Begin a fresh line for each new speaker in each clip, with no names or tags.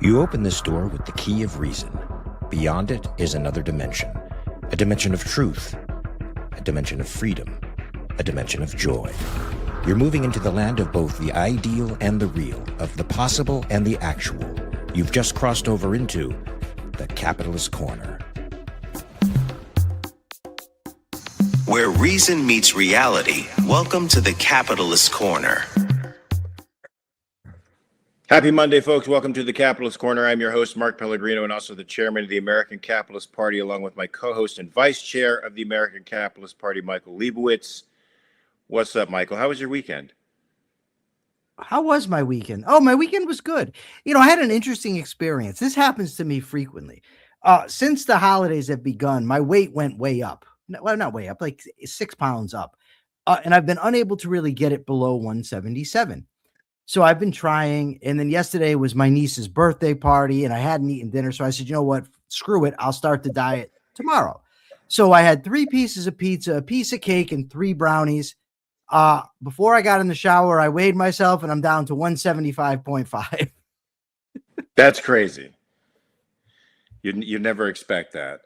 You open this door with the key of reason. Beyond it is another dimension. A dimension of truth. A dimension of freedom. A dimension of joy. You're moving into the land of both the ideal and the real, of the possible and the actual. You've just crossed over into the Capitalist Corner.
Where reason meets reality, welcome to the Capitalist Corner.
Happy Monday, folks. Welcome to the Capitalist Corner. I'm your host, Mark Pellegrino, and also the chairman of the American Capitalist Party, along with my co-host and vice chair of the American Capitalist Party, Michael Leibowitz. What's up, Michael? How was your weekend?
How was my weekend? Oh, my weekend was good. You know, I had an interesting experience. This happens to me frequently. Since the holidays have begun, my weight went way up. Well, not way up, like 6 pounds up. And I've been unable to really get it below 177. So I've been trying. And then yesterday was my niece's birthday party and I hadn't eaten dinner. So I said, you know what? Screw it. I'll start the diet tomorrow. So I had 3 pieces of pizza, a piece of cake, and 3 brownies. Before I got in the shower, I weighed myself and I'm down to 175.5.
That's crazy. You never expect that.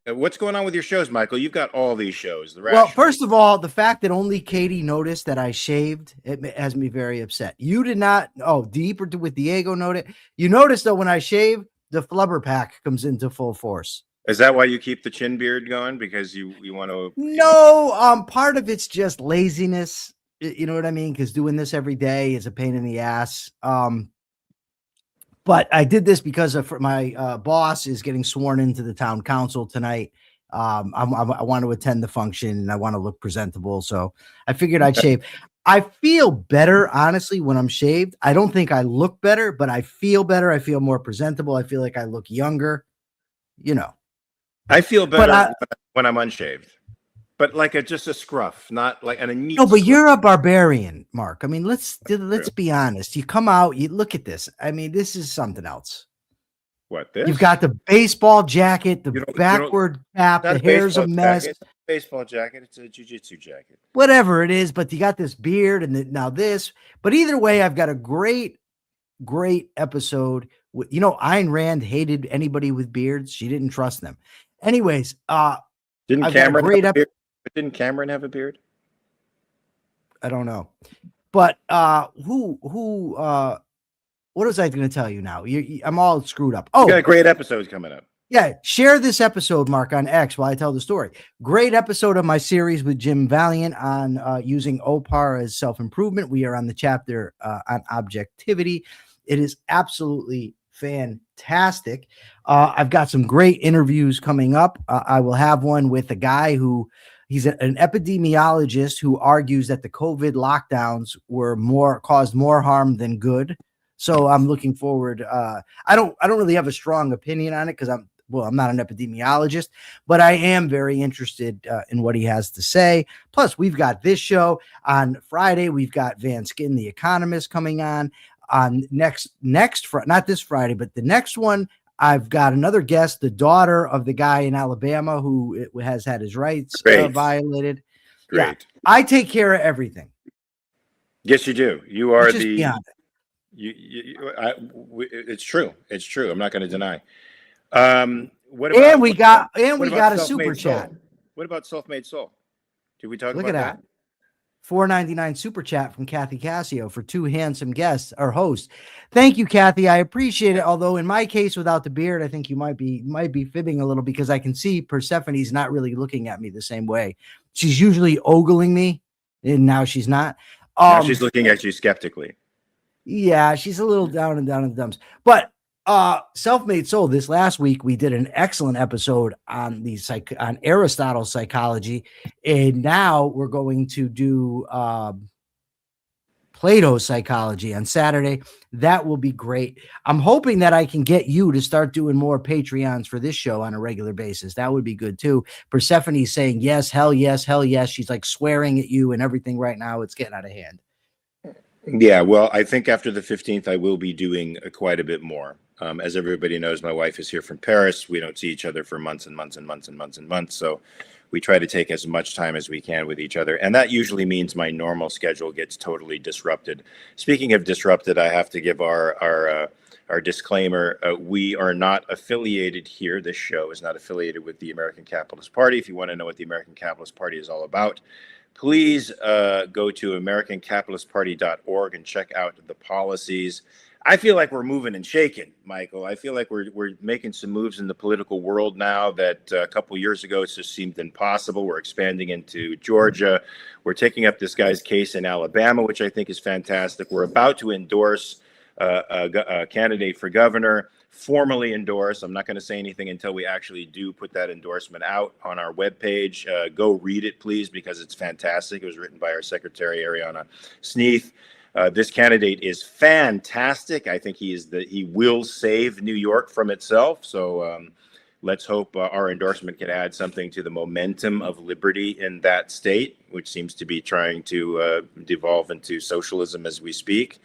What's going on with your shows, Michael? You've got all these shows.
Well, first of all, the fact that only Katie noticed that I shaved, it has me very upset. You did not. Oh, Deep or with Diego noted. You noticed though when I shave, the flubber pack comes into full force.
Is that why you keep the chin beard going? Because you want to?
No, part of it's just laziness. You know what I mean? Because doing this every day is a pain in the ass. But I did this because of my boss is getting sworn into the town council tonight. I want to attend the function and I want to look presentable. So I figured I'd shave. I feel better, honestly, when I'm shaved. I don't think I look better, but I feel better. I feel more presentable. I feel like I look younger, you know.
I feel better when I'm unshaved. But like just a scruff, not like a neat.
No, but
scruff.
You're a barbarian, Mark. I mean, let's be honest. You come out, you look at this. I mean, this is something else.
What this?
You've got the baseball jacket, the backward cap, the hair's a mess.
It's not a baseball jacket. It's a jiu-jitsu jacket.
Whatever it is, but you got this beard and now this. But either way, I've got a great episode. You know, Ayn Rand hated anybody with beards. She didn't trust them. Anyways,
didn't Cameron have a beard? Didn't Cameron have a beard?
I don't know. But what was I going to tell you now? I'm all screwed up. Oh,
you got a great episode coming up.
Yeah, share this episode, Mark, on X while I tell the story. Great episode of my series with Jim Valiant on using OPAR as self-improvement. We are on the chapter on objectivity. It is absolutely fantastic. I've got some great interviews coming up. I will have one with a guy who he's an epidemiologist who argues that the COVID lockdowns caused more harm than good. So I'm looking forward. I don't really have a strong opinion on it because I'm not an epidemiologist, but I am very interested in what he has to say. Plus, we've got this show on Friday. We've got Van Skin, the economist, coming on next Friday, not this Friday, but the next one. I've got another guest, the daughter of the guy in Alabama who has had his rights violated.
Great.
Yeah, I take care of everything.
Yes, you do. You are
it's
true. It's true. I'm not going to deny.
We got a super chat.
What about Self-Made Soul? Did we talk
about
that? Look at that.
$4.99 super chat from Kathy Cassio for 2 handsome guests or hosts. Thank you, Kathy. I appreciate it. Although in my case, without the beard, I think you might be fibbing a little because I can see Persephone's not really looking at me the same way. She's usually ogling me, and now she's not.
Now she's looking at you skeptically.
Yeah, she's a little down in the dumps. But Self-Made Soul, this last week we did an excellent episode on on Aristotle's psychology, and now we're going to do Plato's psychology on Saturday. That will be great. I'm hoping that I can get you to start doing more Patreons for this show on a regular basis. That would be good too. Persephone's saying yes, hell yes, hell yes. She's like swearing at you and everything right now. It's getting out of hand.
Yeah, well, I think after the 15th, I will be doing quite a bit more. As everybody knows, my wife is here from Paris. We don't see each other for months and months and months and months and months. So we try to take as much time as we can with each other. And that usually means my normal schedule gets totally disrupted. Speaking of disrupted, I have to give our our disclaimer, we are not affiliated here. This show is not affiliated with the American Capitalist Party. If you want to know what the American Capitalist Party is all about, please go to americancapitalistparty.org and check out the policies. I feel like we're moving and shaking, Michael. I feel like we're making some moves in the political world now that a couple years ago it just seemed impossible. We're expanding into Georgia. We're taking up this guy's case in Alabama, which I think is fantastic. We're about to endorse a candidate for governor, formally endorse. I'm not going to say anything until we actually do put that endorsement out on our webpage. Go read it, please, because it's fantastic. It was written by our secretary, Ariana Sneath. This candidate is fantastic. I think he will save New York from itself. So let's hope our endorsement can add something to the momentum of liberty in that state, which seems to be trying to devolve into socialism as we speak.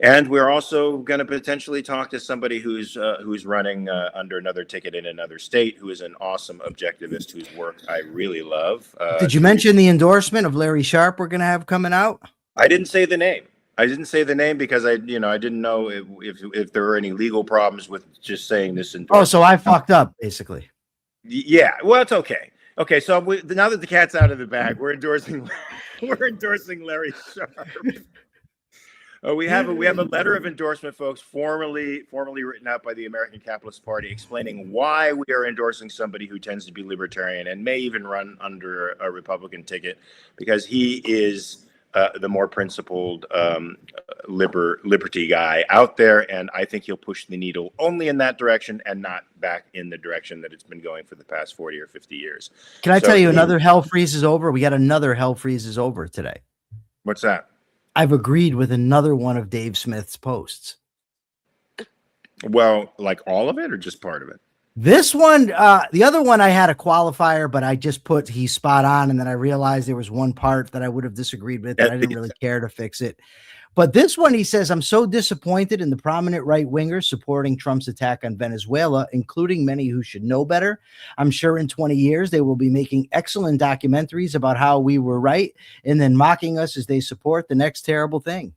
And we're also going to potentially talk to somebody who's running under another ticket in another state, who is an awesome objectivist whose work I really love.
Did you mention the endorsement of Larry Sharpe we're going to have coming out?
I didn't say the name. I didn't say the name because I didn't know if there were any legal problems with just saying this endorsement.
Oh, so I fucked up, basically.
Yeah, well, it's okay. Okay, so now that the cat's out of the bag, we're endorsing Larry Sharpe. We have a letter of endorsement, folks, formally written out by the American Capitalist Party, explaining why we are endorsing somebody who tends to be libertarian and may even run under a Republican ticket, because he is the more principled liberty guy out there, and I think he'll push the needle only in that direction and not back in the direction that it's been going for the past 40 or 50 years.
Can I tell you another hell freeze is over? We got another hell freeze is over today.
What's that?
I've agreed with another one of Dave Smith's posts.
Well, like all of it or just part of it?
This one, the other one, I had a qualifier, but I just put he's spot on. And then I realized there was one part that I would have disagreed with, and I didn't really care to fix it. But this one, he says, I'm so disappointed in the prominent right wingers supporting Trump's attack on Venezuela, including many who should know better. I'm sure in 20 years, they will be making excellent documentaries about how we were right and then mocking us as they support the next terrible thing.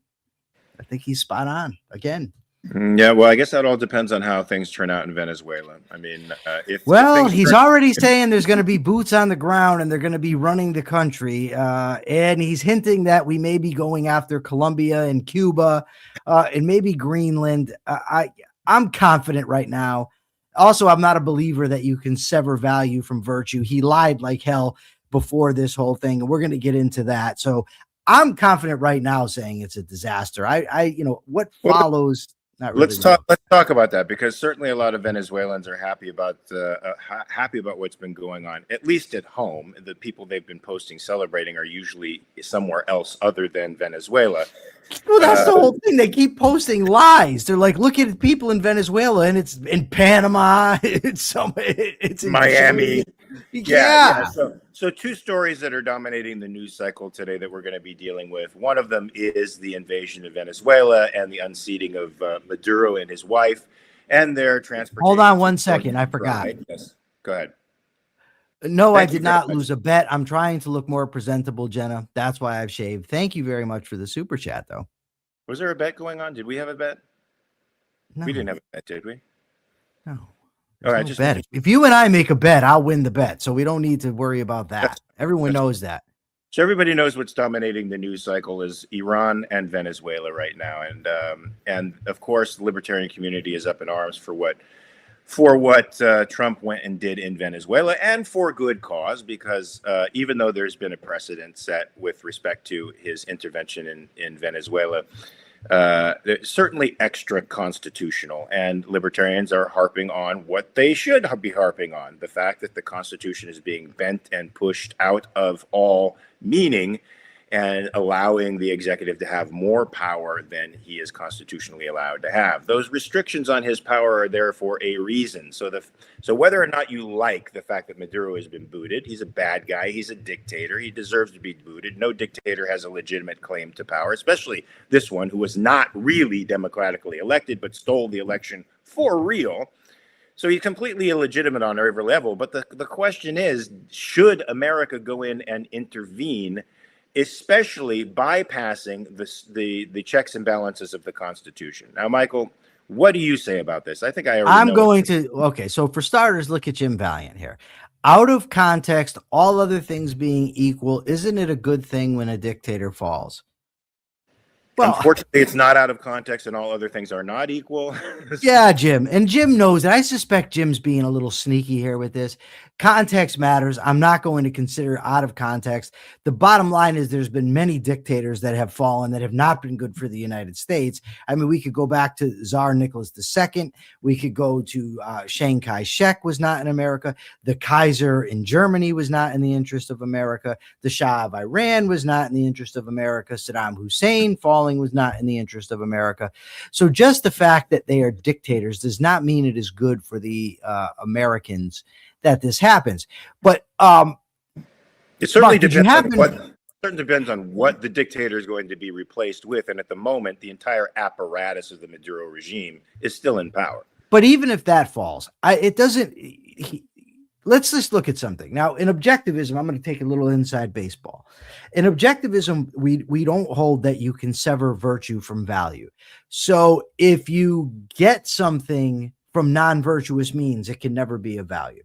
I think he's spot on again.
Yeah, well, I guess that all depends on how things turn out in Venezuela. I mean,
he's already saying there's going to be boots on the ground and they're going to be running the country. And he's hinting that we may be going after Colombia and Cuba and maybe Greenland. I'm confident right now. Also, I'm not a believer that you can sever value from virtue. He lied like hell before this whole thing, and we're going to get into that. So I'm confident right now saying it's a disaster. What follows. Not really.
Let's talk about that, because certainly a lot of Venezuelans are happy about what's been going on, at least at home. The people they've been posting celebrating are usually somewhere else other than Venezuela.
Well, that's the whole thing. They keep posting lies. They're like, look at people in Venezuela, and it's in Panama. It's in
Miami.
Yeah.
So two stories that are dominating the news cycle today that we're going to be dealing with. One of them is the invasion of Venezuela and the unseating of Maduro and his wife and their transportation.
Hold on one second. I forgot.
Yes. Go ahead.
No, I did not lose a bet. I'm trying to look more presentable, Jenna. That's why I've shaved. Thank you very much for the super chat, though.
Was there a bet going on? Did we have a bet?
No.
We didn't have a bet, did we?
No.
All right,
no bet. If you and I make a bet, I'll win the bet. So we don't need to worry about that. Everyone knows that.
So everybody knows what's dominating the news cycle is Iran and Venezuela right now, and of course the libertarian community is up in arms for what Trump went and did in Venezuela, and for good cause, because even though there's been a precedent set with respect to his intervention in Venezuela, it's certainly extra constitutional, and libertarians are harping on what they should be harping on: the fact that the Constitution is being bent and pushed out of all meaning and allowing the executive to have more power than he is constitutionally allowed to have. Those restrictions on his power are there for a reason. So whether or not you like the fact that Maduro has been booted, he's a bad guy, he's a dictator, he deserves to be booted. No dictator has a legitimate claim to power, especially this one who was not really democratically elected, but stole the election for real. So he's completely illegitimate on every level. But the question is, should America go in and intervene, especially bypassing the checks and balances of the Constitution? Now, Michael, What do you say about this? I think I already
I'm
know.
going to, okay. So for starters, look at Jim Valiant here. Out of context, all other things being equal, isn't it a good thing when a dictator falls? Well,
Unfortunately, it's not out of context, and all other things are not equal.
yeah, Jim. And Jim knows it. I suspect Jim's being a little sneaky here with this. Context matters. I'm not going to consider out of context. The bottom line is there's been many dictators that have fallen that have not been good for the United States. I mean, we could go back to Tsar Nicholas II. We could go to Chiang Kai-shek was not in America. The Kaiser in Germany was not in the interest of America. The Shah of Iran was not in the interest of America. Saddam Hussein falling was not in the interest of America. So just the fact that they are dictators does not mean it is good for the Americans that this happens. But
it certainly
Mark,
depends on what the dictator is going to be replaced with. And at the moment, the entire apparatus of the Maduro regime is still in power.
But even if that falls, it doesn't. Let's just look at something now. In objectivism, I'm going to take a little inside baseball. In objectivism, we don't hold that you can sever virtue from value. So if you get something from non-virtuous means, it can never be of value.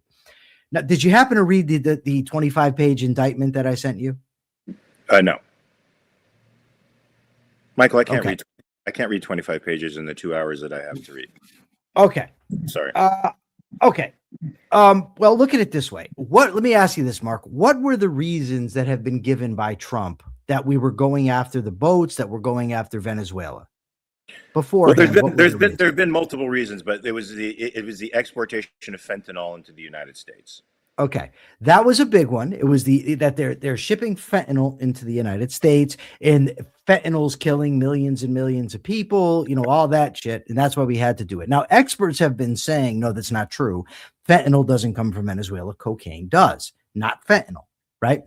Now, did you happen to read the 25-page indictment that I sent you?
No, Michael, I can't read 25 pages in the 2 hours that I have to read.
Okay.
Sorry.
Okay. Well, look at it this way. Let me ask you this, Mark. What were the reasons that have been given by Trump that we were going after the boats, that we're going after Venezuela? Before,
well, there's been multiple reasons, but it was the exportation of fentanyl into the United States.
Okay, that was a big one. It was that they're shipping fentanyl into the United States, and fentanyl's killing millions and millions of people, you know, all that shit, and that's why we had to do it. Now, experts have been saying, no, that's not true. Fentanyl doesn't come from Venezuela. Cocaine does, not fentanyl, right?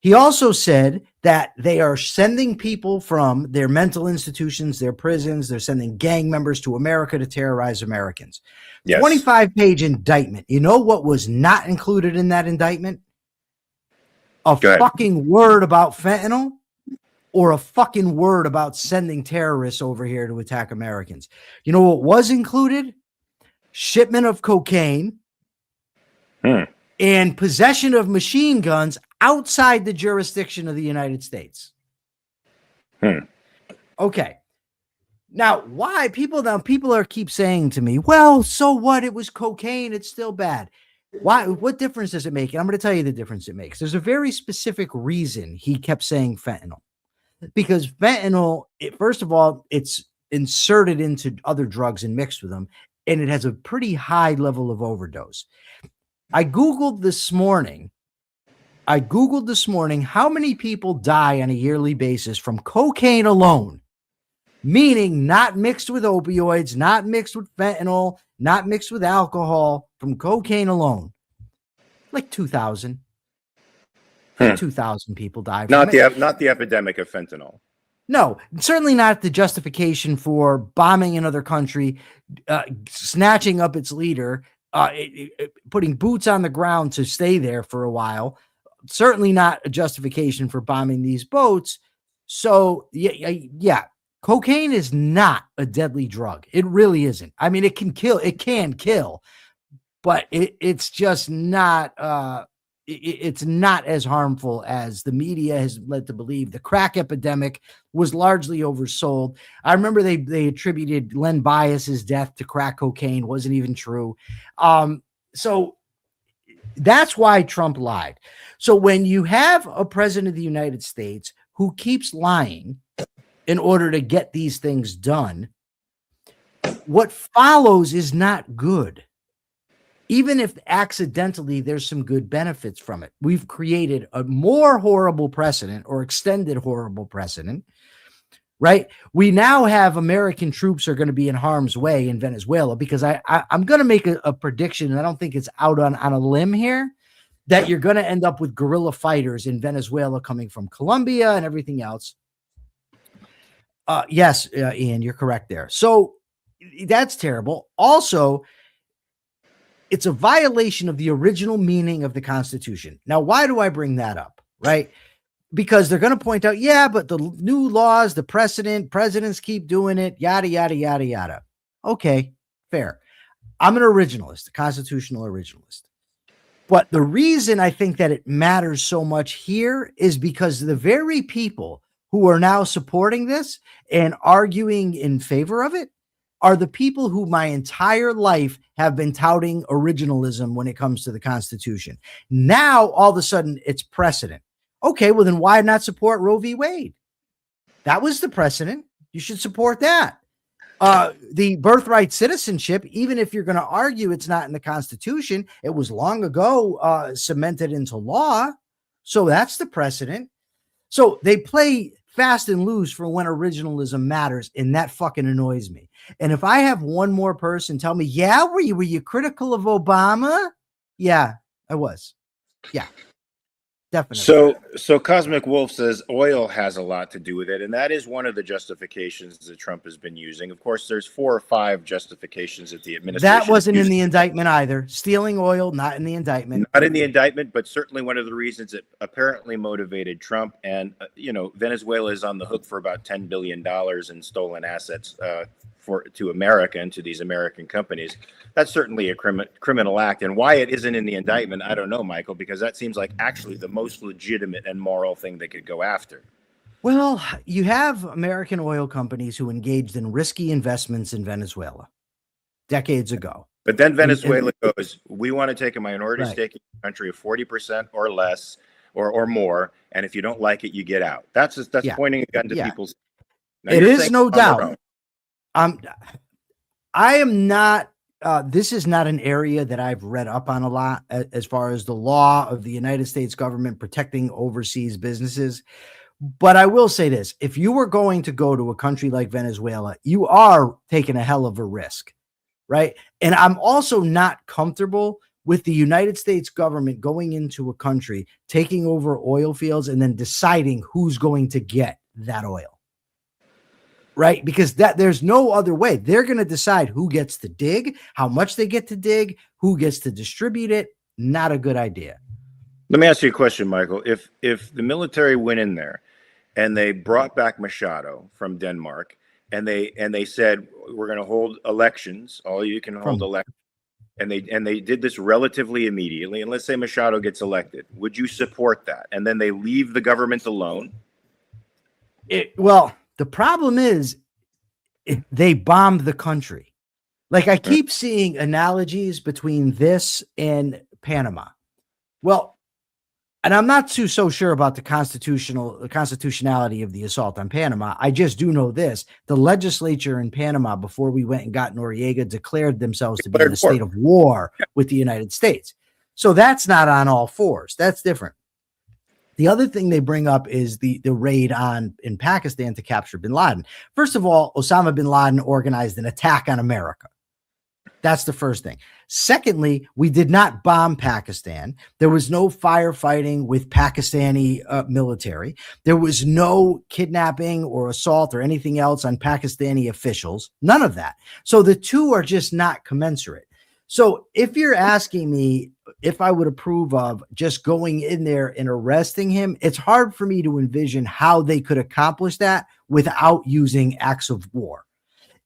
He also said that they are sending people from their mental institutions, their prisons. They're sending gang members to America to terrorize Americans. Yes. 25-page indictment. You know what was not included in that indictment? A fucking word about fentanyl or a fucking word about sending terrorists over here to attack Americans. You know what was included? Shipment of cocaine and possession of machine guns outside the jurisdiction of the United States. Okay. Now, why people keep saying to me, well, so what? It was cocaine. It's still bad. Why? What difference does it make? And I'm going to tell you the difference it makes. There's a very specific reason he kept saying fentanyl, because fentanyl, first of all, it's inserted into other drugs and mixed with them, and it has a pretty high level of overdose. I Googled this morning how many people die on a yearly basis from cocaine alone, meaning not mixed with opioids, not mixed with fentanyl, not mixed with alcohol, from cocaine alone. Like 2,000. 2,000 people die from it.
Not the epidemic of fentanyl.
No, certainly not the justification for bombing another country, snatching up its leader, putting boots on the ground to stay there for a while. Certainly not a justification for bombing these boats. So yeah, cocaine is not a deadly drug. It really isn't. I mean, it can kill, but it's just not, it's not as harmful as the media has led to believe. The crack epidemic was largely oversold. I remember they attributed Len Bias's death to crack cocaine. Wasn't even true. So that's why Trump lied. So when you have a president of the United States who keeps lying in order to get these things done, what follows is not good. Even if accidentally there's some good benefits from it. We've created a more horrible precedent or extended horrible precedent, right? We now have American troops are going to be in harm's way in Venezuela, because I'm going to make a prediction, and I don't think it's out on a limb here, that you're going to end up with guerrilla fighters in Venezuela coming from Colombia and everything else. Yes, Ian, you're correct there. So that's terrible. Also, it's a violation of the original meaning of the Constitution. Now, why do I bring that up? Right? Because they're going to point out, yeah, but the new laws, the presidents keep doing it, yada, yada, yada, yada. Okay, fair. I'm an originalist, a constitutional originalist. But the reason I think that it matters so much here is because the very people who are now supporting this and arguing in favor of it are the people who my entire life have been touting originalism when it comes to the Constitution. Now, all of a sudden, it's precedent. Okay, well, then why not support Roe v. Wade? That was the precedent. You should support that. The birthright citizenship, even if you're going to argue it's not in the Constitution, it was long ago cemented into law. So that's the precedent. So they play fast and loose for when originalism matters, and that fucking annoys me. And if I have one more person tell me, yeah, were you critical of Obama? Yeah, I was. Yeah. Definitely.
So Cosmic Wolf says oil has a lot to do with it, and that is one of the justifications that Trump has been using. Of course, there's 4 or 5 justifications that the administration
that wasn't in the indictment either. Stealing oil, not in the indictment.
Not in the indictment, but certainly one of the reasons it apparently motivated Trump. And Venezuela is on the hook for about $10 billion in stolen assets to America and to these American companies. That's certainly a criminal act. And why it isn't in the indictment, I don't know, Michael, because that seems like actually the most legitimate and moral thing they could go after.
Well, you have American oil companies who engaged in risky investments in Venezuela decades ago.
But then Venezuela goes, we want to take a minority stake in the country of 40% or less or more. And if you don't like it, you get out. That's pointing a gun to people's. Now,
it is no doubt. I am not. This is not an area that I've read up on a lot as far as the law of the United States government protecting overseas businesses. But I will say this. If you were going to go to a country like Venezuela, you are taking a hell of a risk, right? And I'm also not comfortable with the United States government going into a country, taking over oil fields, and then deciding who's going to get that oil. Right? Because there's no other way. They're going to decide who gets to dig, how much they get to dig, who gets to distribute it. Not a good idea.
Let me ask you a question, Michael. If the military went in there and they brought back Machado from Denmark and they said, we're going to hold elections, all you can hold elections, and they did this relatively immediately, and let's say Machado gets elected, would you support that? And then they leave the government alone?
Well, the problem is they bombed the country. Like I keep seeing analogies between this and Panama. Well, and I'm not so sure about the constitutionality of the assault on Panama. I just do know this. The legislature in Panama, before we went and got Noriega, declared themselves to be in a state of war with the United States. So that's not on all fours. That's different. The other thing they bring up is the raid in Pakistan to capture bin Laden. First of all, Osama bin Laden organized an attack on America. That's the first thing. Secondly, we did not bomb Pakistan. There was no firefighting with Pakistani military. There was no kidnapping or assault or anything else on Pakistani officials. None of that. So the two are just not commensurate. So if you're asking me if I would approve of just going in there and arresting him, it's hard for me to envision how they could accomplish that without using acts of war.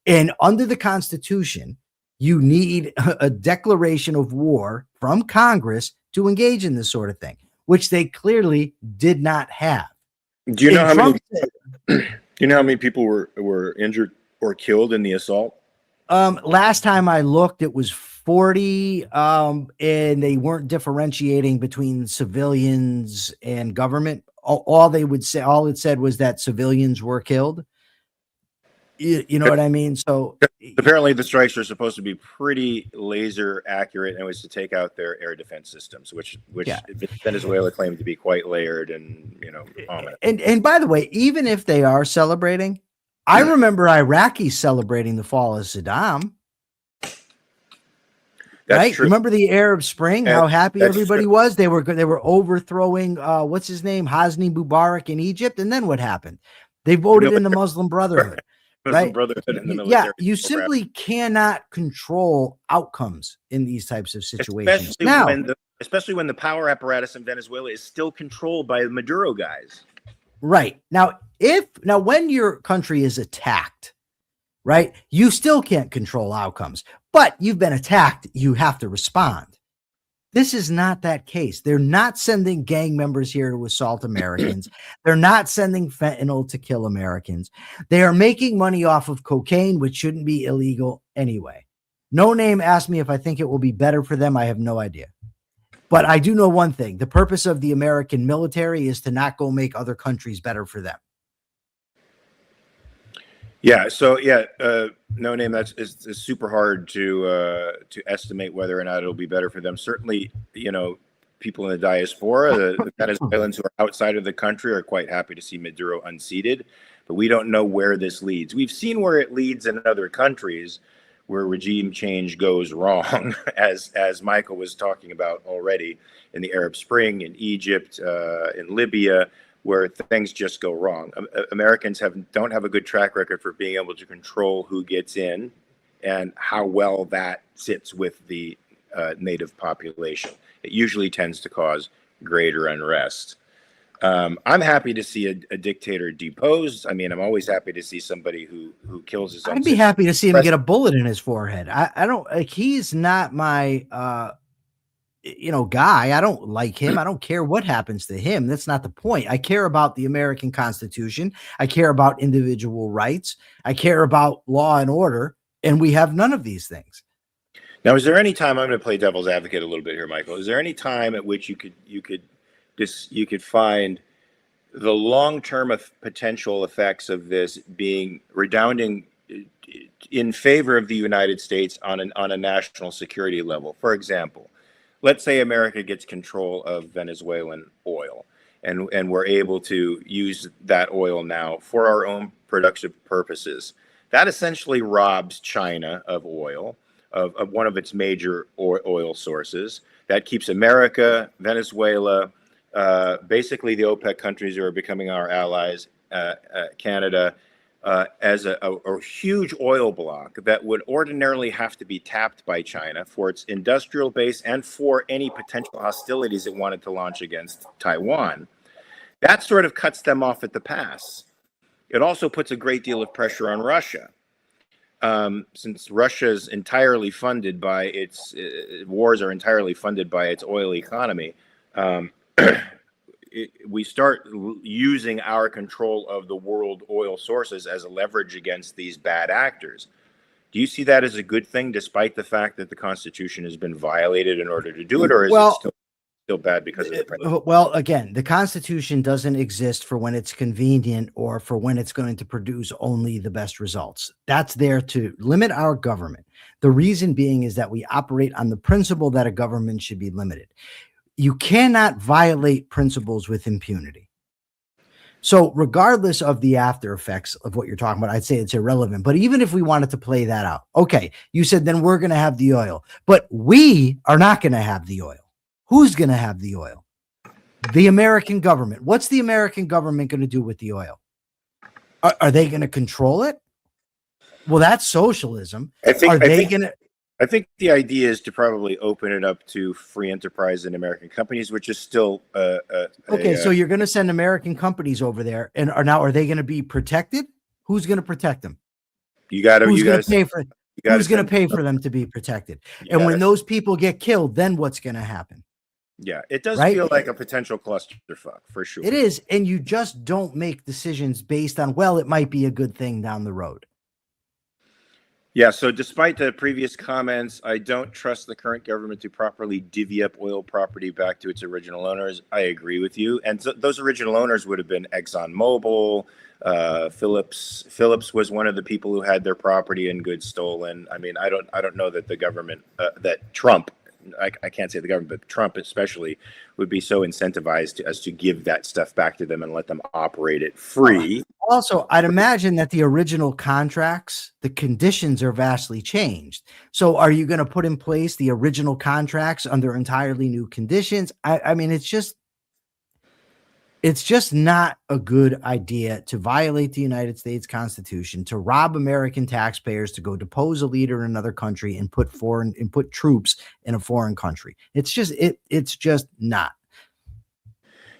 And under the Constitution, you need a declaration of war from Congress to engage in this sort of thing, which they clearly did not have.
Do you know how many people were injured or killed in the assault?
Last time I looked, it was 40, and they weren't differentiating between civilians and government. All it said was that civilians were killed. You know what I mean? So
apparently the strikes are supposed to be pretty laser accurate, and it was to take out their air defense systems, which Venezuela claimed to be quite layered and ominous.
And by the way, even if they are celebrating, I remember Iraqis celebrating the fall of Saddam.
That's
right?
True.
Remember the Arab Spring? How happy everybody was. They were overthrowing what's his name, Hosni Mubarak in Egypt, and then what happened? They voted in the Muslim Brotherhood. Right?
Brotherhood in the military.
Yeah, you simply cannot control outcomes in these types of situations.
Especially when the power apparatus in Venezuela is still controlled by the Maduro guys.
Right. Now when your country is attacked, right? You still can't control outcomes, but you've been attacked. You have to respond. This is not that case. They're not sending gang members here to assault Americans. They're not sending fentanyl to kill Americans. They are making money off of cocaine, which shouldn't be illegal anyway. No Name asked me if I think it will be better for them. I have no idea. But I do know one thing. The purpose of the American military is to not go make other countries better for them.
Yeah. So No Name. It's super hard to estimate whether or not it'll be better for them. Certainly, people in the diaspora, the Venezuelans who are outside of the country, are quite happy to see Maduro unseated. But we don't know where this leads. We've seen where it leads in other countries, where regime change goes wrong, as Michael was talking about already, in the Arab Spring, in Egypt, in Libya, where things just go wrong. Americans don't have a good track record for being able to control who gets in and how well that sits with the native population. It usually tends to cause greater unrest. I'm happy to see a dictator deposed. I mean, I'm always happy to see somebody who kills his own.
I'd be happy to see him get a bullet in his forehead. I don't like, he's not my guy. I don't like him. I don't care what happens to him. That's not the point. I care about the American Constitution. I care about individual rights. I care about law and order, and we have none of these things.
Now, is there any time, I'm going to play devil's advocate a little bit here, Michael. Is there any time at which you could find the long-term potential effects of this being redounding in favor of the United States on a national security level? For example, let's say America gets control of Venezuelan oil, and we're able to use that oil now for our own productive purposes. That essentially robs China of oil, of one of its major oil sources. That keeps America, Venezuela, basically the OPEC countries who are becoming our allies, Canada, as a huge oil block that would ordinarily have to be tapped by China for its industrial base and for any potential hostilities it wanted to launch against Taiwan. That sort of cuts them off at the pass. It also puts a great deal of pressure on Russia. Since Russia is entirely funded by its wars are entirely funded by its oil economy, we start using our control of the world oil sources as a leverage against these bad actors. Do you see that as a good thing, despite the fact that the Constitution has been violated in order to do it, or is it still bad because of the president?
Well, again, the Constitution doesn't exist for when it's convenient or for when it's going to produce only the best results. That's there to limit our government. The reason being is that we operate on the principle that a government should be limited. You cannot violate principles with impunity. So regardless of the after effects of what you're talking about, I'd say it's irrelevant. But even if we wanted to play that out, okay, you said then we're going to have the oil, but we are not going to have the oil. Who's going to have the oil? The American government. What's the American government going to do with the oil? Are they going to control it? Well, that's socialism.
I think the idea is to probably open it up to free enterprise in American companies, which is still
okay. So you're going to send American companies over there, and are they going to be protected? Who's going to protect them? Who's going to pay for them to be protected? And when those people get killed, then what's going to happen?
Yeah, it does feel like a potential clusterfuck for sure.
It is, and you just don't make decisions based on, well, it might be a good thing down the road.
Yeah, so despite the previous comments, I don't trust the current government to properly divvy up oil property back to its original owners. I agree with you. And so those original owners would have been ExxonMobil, Phillips. Phillips was one of the people who had their property and goods stolen. I mean, I don't know that the government, that Trump, I can't say the government, but Trump especially, would be so incentivized as to give that stuff back to them and let them operate it free.
Also, I'd imagine that the original contracts, the conditions are vastly changed. So are you going to put in place the original contracts under entirely new conditions? I mean, it's just not a good idea to violate the United States Constitution, to rob American taxpayers, to go depose a leader in another country and put troops in a foreign country. It's just not.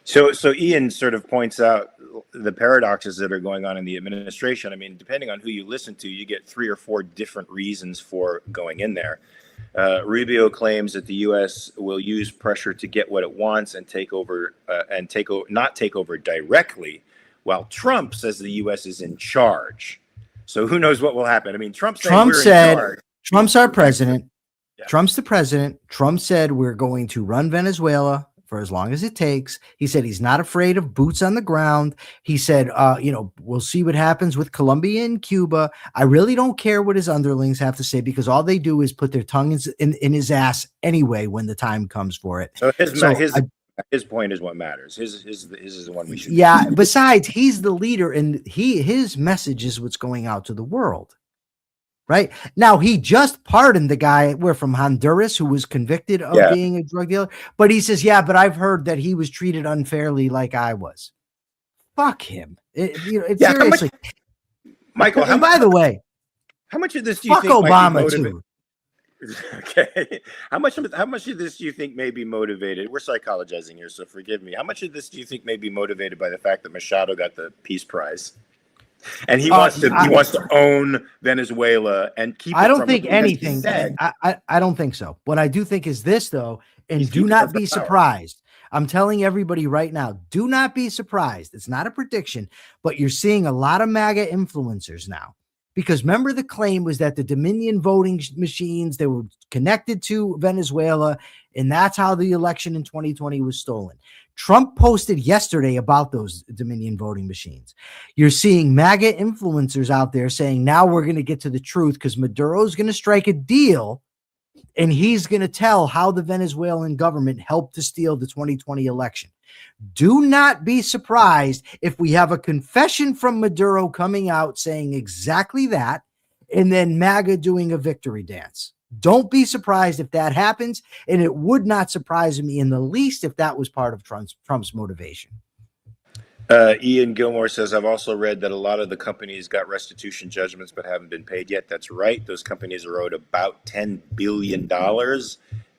So Ian sort of points out, the paradoxes that are going on in the administration. I mean, depending on who you listen to, you get 3 or 4 different reasons for going in there. Rubio claims that the U.S. will use pressure to get what it wants and not take over directly, while Trump says the U.S. is in charge. So who knows what will happen? I mean, Trump
said Trump's our president.
Yeah.
Trump's the president. Trump said we're going to run Venezuela for as long as it takes. He said he's not afraid of boots on the ground. He said, we'll see what happens with Colombia and Cuba. I really don't care what his underlings have to say, because all they do is put their tongue in his ass anyway when the time comes for it.
So his point is what matters. His is the one we should.
Yeah. Besides, he's the leader, and his message is what's going out to the world. Right now, he just pardoned the guy from Honduras who was convicted of being a drug dealer. But he says, yeah, but I've heard that he was treated unfairly like I was. Fuck him. Seriously.
Michael,
by the way,
how much of this do you think
Obama too?
Okay. How much of this do you think may be motivated? We're psychologizing here, so forgive me. How much of this do you think may be motivated by the fact that Machado got the Peace Prize? And he wants to own Venezuela and keep.
I don't think anything. I don't think so. What I do think is this, though, and do not be surprised. I'm telling everybody right now, do not be surprised. It's not a prediction, but you're seeing a lot of MAGA influencers now. Because remember, the claim was that the Dominion voting machines, they were connected to Venezuela, and that's how the election in 2020 was stolen. Trump posted yesterday about those Dominion voting machines. You're seeing MAGA influencers out there saying, now we're going to get to the truth because Maduro's going to strike a deal and he's going to tell how the Venezuelan government helped to steal the 2020 election. Do not be surprised if we have a confession from Maduro coming out saying exactly that, and then MAGA doing a victory dance. Don't be surprised if that happens, and it would not surprise me in the least if that was part of Trump's motivation.
Ian Gilmore says, I've also read that a lot of the companies got restitution judgments but haven't been paid yet. That's right. Those companies are owed about $10 billion,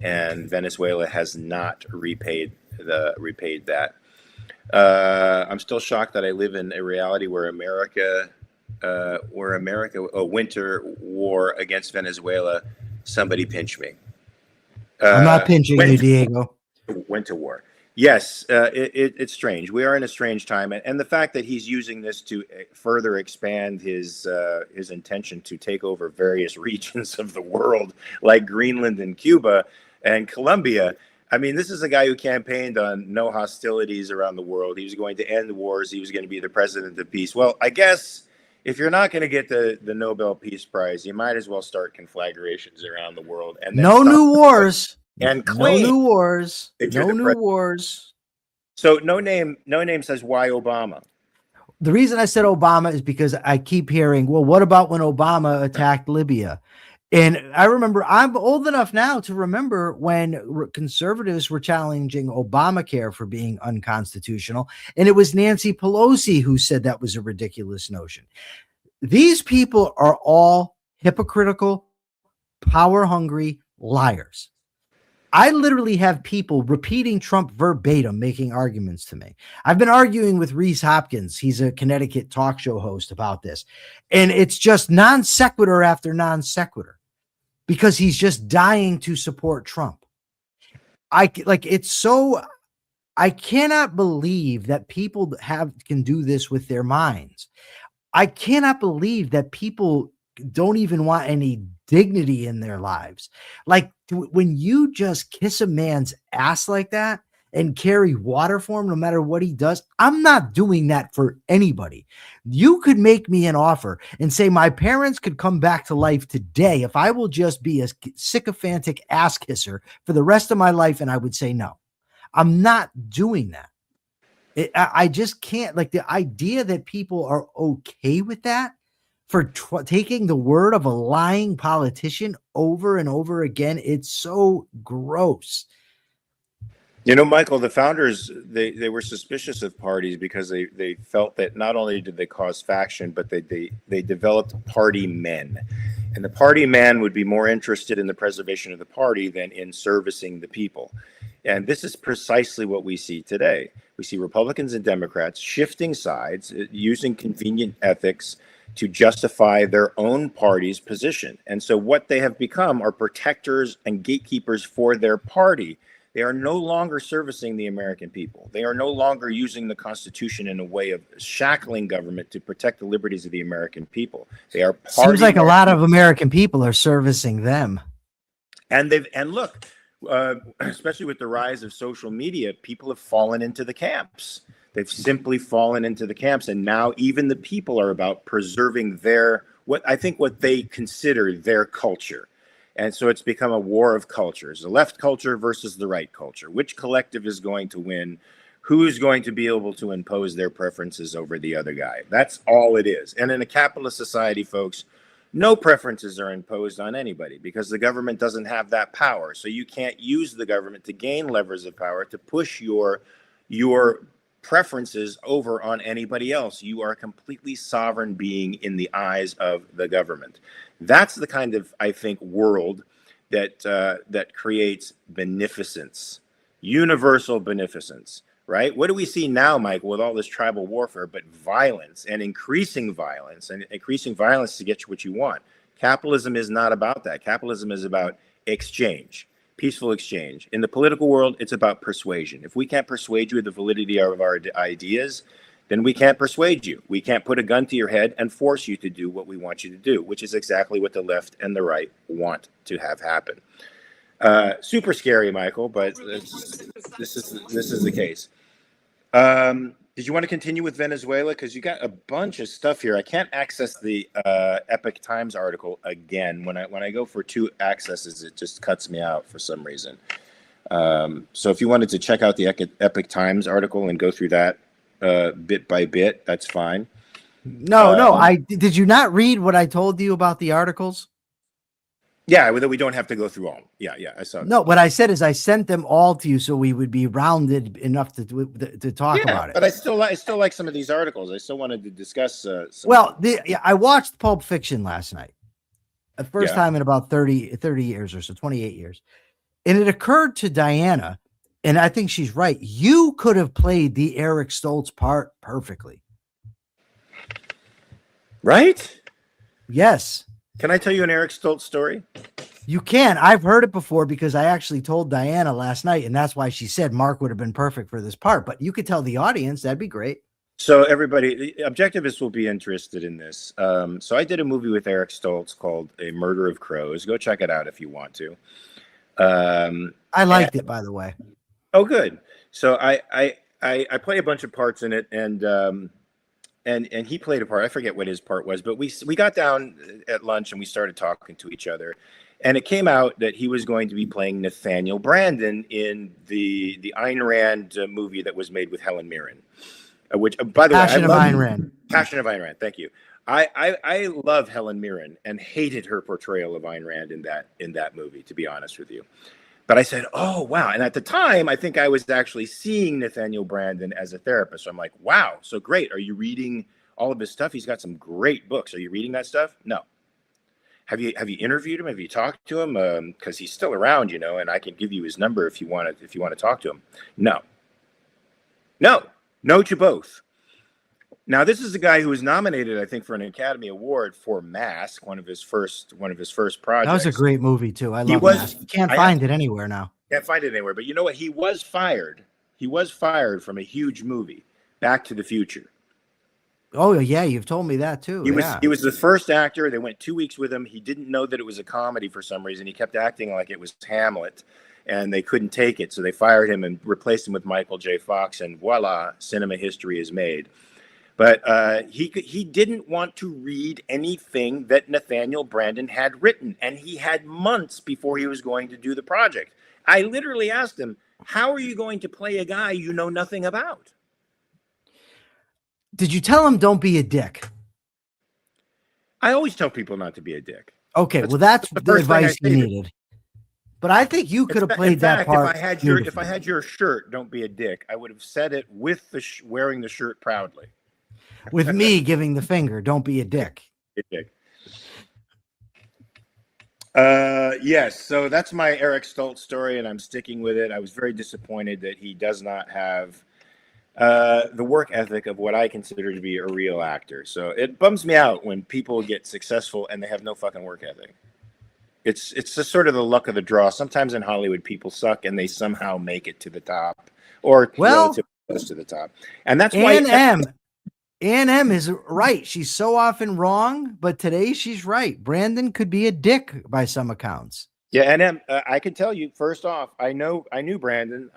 and Venezuela has not repaid that. I'm still shocked that I live in a reality where America a winter war against Venezuela. Somebody pinch me.
I'm not pinching you, Diego.
Winter war. Yes, it's strange. We are in a strange time, and the fact that he's using this to further expand his intention to take over various regions of the world, like Greenland and Cuba and Colombia. I mean, this is a guy who campaigned on no hostilities around the world. He was going to end wars. He was going to be the president of peace. Well, I guess if you're not going to get the Nobel Peace Prize, you might as well start conflagrations around the world. And
no new wars.
And claim
no new wars. No new wars.
So no name says why Obama.
The reason I said Obama is because I keep hearing, well, what about when Obama attacked Libya? And I remember, I'm old enough now to remember when conservatives were challenging Obamacare for being unconstitutional. And it was Nancy Pelosi who said that was a ridiculous notion. These people are all hypocritical, power hungry liars. I literally have people repeating Trump verbatim, making arguments to me. I've been arguing with Reese Hopkins. He's a Connecticut talk show host about this. And it's just non sequitur after non sequitur because he's just dying to support Trump. I cannot believe that people can do this with their minds. I cannot believe that people don't even want any dignity in their lives. Like when you just kiss a man's ass like that and carry water for him, no matter what he does, I'm not doing that for anybody. You could make me an offer and say my parents could come back to life today if I will just be a sycophantic ass kisser for the rest of my life. And I would say, no, I'm not doing that. I just can't, like, the idea that people are okay with that for taking the word of a lying politician over and over again. It's so gross.
You know, Michael, the founders, they were suspicious of parties because they felt that not only did they cause faction, but they developed party men. And the party man would be more interested in the preservation of the party than in servicing the people. And this is precisely what we see today. We see Republicans and Democrats shifting sides, using convenient ethics to justify their own party's position. And so what they have become are protectors and gatekeepers for their party. They are no longer servicing the American people. They are no longer using the Constitution in a way of shackling government to protect the liberties of the American people. They are
Seems like a lot of American people are servicing them.
And look, especially with the rise of social media, people have fallen into the camps. They've simply fallen into the camps, and now even the people are about preserving what they consider their culture. And so it's become a war of cultures, the left culture versus the right culture. Which collective is going to win? Who's going to be able to impose their preferences over the other guy? That's all it is. And in a capitalist society, folks, no preferences are imposed on anybody because the government doesn't have that power. So you can't use the government to gain levers of power to push your preferences over on anybody else. You are a completely sovereign being in the eyes of the government. That's the kind of, I think, world that creates beneficence, universal beneficence, right? What do we see now, Michael, with all this tribal warfare, but violence and increasing violence to get you what you want? Capitalism is not about that. Capitalism is about exchange. Peaceful exchange. In the political world, it's about persuasion. If we can't persuade you of the validity of our ideas, then we can't persuade you. We can't put a gun to your head and force you to do what we want you to do, which is exactly what the left and the right want to have happen. Super scary, Michael, but this is the case. Did you want to continue with Venezuela? Because you got a bunch of stuff here. I can't access the Epoch Times article again. When I go for 2 accesses, it just cuts me out for some reason. So if you wanted to check out the Epoch Times article and go through that bit by bit, that's fine.
No. Did you not read what I told you about the articles?
Yeah, we don't have to go through all. Yeah, I saw that.
No, what I said is I sent them all to you so we would be rounded enough to talk about it.
But I still like some of these articles. I still wanted to discuss.
I watched Pulp Fiction last night, the first time in about 30 years or so, 28 years, and it occurred to Diana, and I think she's right. You could have played the Eric Stoltz part perfectly,
right?
Yes.
Can I tell you an Eric Stoltz story?
You can. I've heard it before because I actually told Diana last night, and that's why she said Mark would have been perfect for this part. But you could tell the audience. That'd be great.
So everybody, the objectivists will be interested in this. So I did a movie with Eric Stoltz called A Murder of Crows. Go check it out if you want to.
I liked it, by the way.
Oh, good. So I play a bunch of parts in it, and he played a part. I forget what his part was, but we got down at lunch and we started talking to each other, and it came out that he was going to be playing Nathaniel Branden in the Ayn Rand movie that was made with Helen Mirren, which, by the way,
Passion of Ayn Rand.
Passion of Ayn Rand. Thank you. I love Helen Mirren and hated her portrayal of Ayn Rand in that movie, to be honest with you. But I said, oh, wow. And at the time, I think I was actually seeing Nathaniel Branden as a therapist. So I'm like, wow, so great. Are you reading all of his stuff? He's got some great books. Are you reading that stuff? No. Have you interviewed him? Have you talked to him? Because he's still around, and I can give you his number if you want to talk to him. No to both. Now, this is a guy who was nominated, I think, for an Academy Award for Mask, one of his first projects.
That was a great movie too. I love Mask. You can't find it anywhere now.
Can't find it anywhere. But you know what? He was fired. He was fired from a huge movie, Back to the Future.
Oh yeah, you've told me that too.
He was the first actor. They went 2 weeks with him. He didn't know that it was a comedy for some reason. He kept acting like it was Hamlet, and they couldn't take it, so they fired him and replaced him with Michael J. Fox. And voila, cinema history is made. But he didn't want to read anything that Nathaniel Branden had written, and he had months before he was going to do the project. I literally asked him, how are you going to play a guy you know nothing about?
Did you tell him don't be a dick?
I always tell people not to be a dick.
Okay, that's the advice you needed. But I think you could have played that part.
If I had your shirt, don't be a dick, I would have said it with wearing the shirt proudly.
With me giving the finger, don't be a dick.
Yes. So that's my Eric Stoltz story, and I'm sticking with it. I was very disappointed that he does not have the work ethic of what I consider to be a real actor. So it bums me out when people get successful and they have no fucking work ethic. It's just sort of the luck of the draw. Sometimes in Hollywood, people suck and they somehow make it to the top, or relatively close to the top. And that's why
Ann M is right. She's so often wrong, but today she's right. Branden could be a dick by some accounts.
Yeah, and I can tell you, first off, I knew Branden.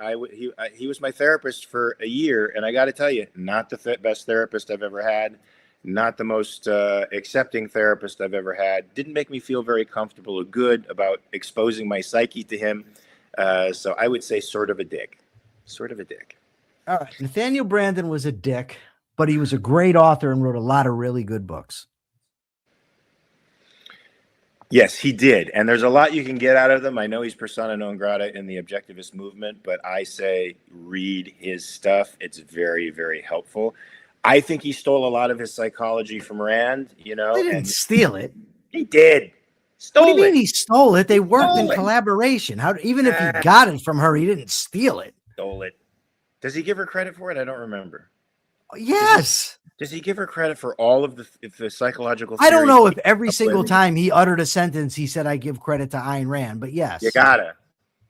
He was my therapist for a year, and I got to tell you, not the best therapist I've ever had, not the most accepting therapist I've ever had. Didn't make me feel very comfortable or good about exposing my psyche to him. So I would say sort of a dick. Sort of a dick.
All right. Nathaniel Branden was a dick, but he was a great author and wrote a lot of really good books.
Yes, he did. And there's a lot you can get out of them. I know he's persona non grata in the objectivist movement, but I say read his stuff. It's very, very helpful. I think he stole a lot of his psychology from Rand,
He didn't steal it.
He did.
What do you mean he stole it? They worked in collaboration. Even if he got it from her, he didn't steal it.
Stole it. Does he give her credit for it? I don't remember.
Yes.
Does he give her credit for all of the psychological
I don't know if every single time he uttered a sentence, he said, I give credit to Ayn Rand, but yes.
You gotta.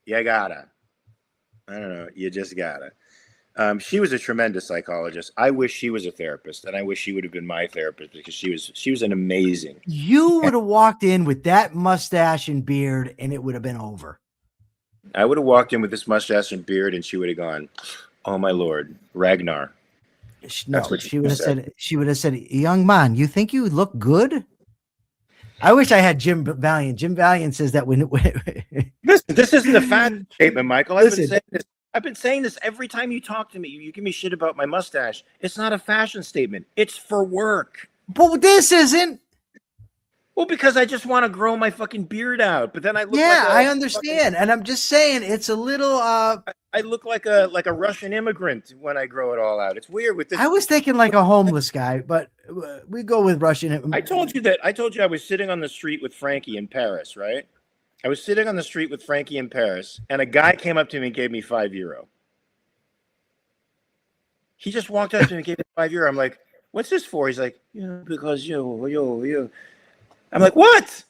I don't know. You just gotta. She was a tremendous psychologist. I wish she was a therapist, and I wish she would have been my therapist because she was an amazing.
You would have walked in with that mustache and beard, and it would have been over.
I would have walked in with this mustache and beard, and she would have gone, "Oh my Lord, Ragnar."
No, she would have said. She would have said, "Young man, you think you look good?" I wish I had Jim Valiant. Jim Valiant says that when
Listen, this isn't a fashion statement, Michael. I've been saying this every time you talk to me. You give me shit about my mustache. It's not a fashion statement. It's for work.
But this isn't.
Well, because I just want to grow my fucking beard out, but then I look.
Yeah, I understand, and I'm just saying it's a little.
I look like a Russian immigrant when I grow it all out. It's weird with this.
I was thinking like a homeless guy, but we go with Russian.
I told you I was sitting on the street with Frankie in Paris, right? I was sitting on the street with Frankie in Paris, and a guy came up to me and gave me €5. He just walked up to me and gave me €5. I'm like, "What's this for?" He's like, "Yeah, because you." I'm like, "What?"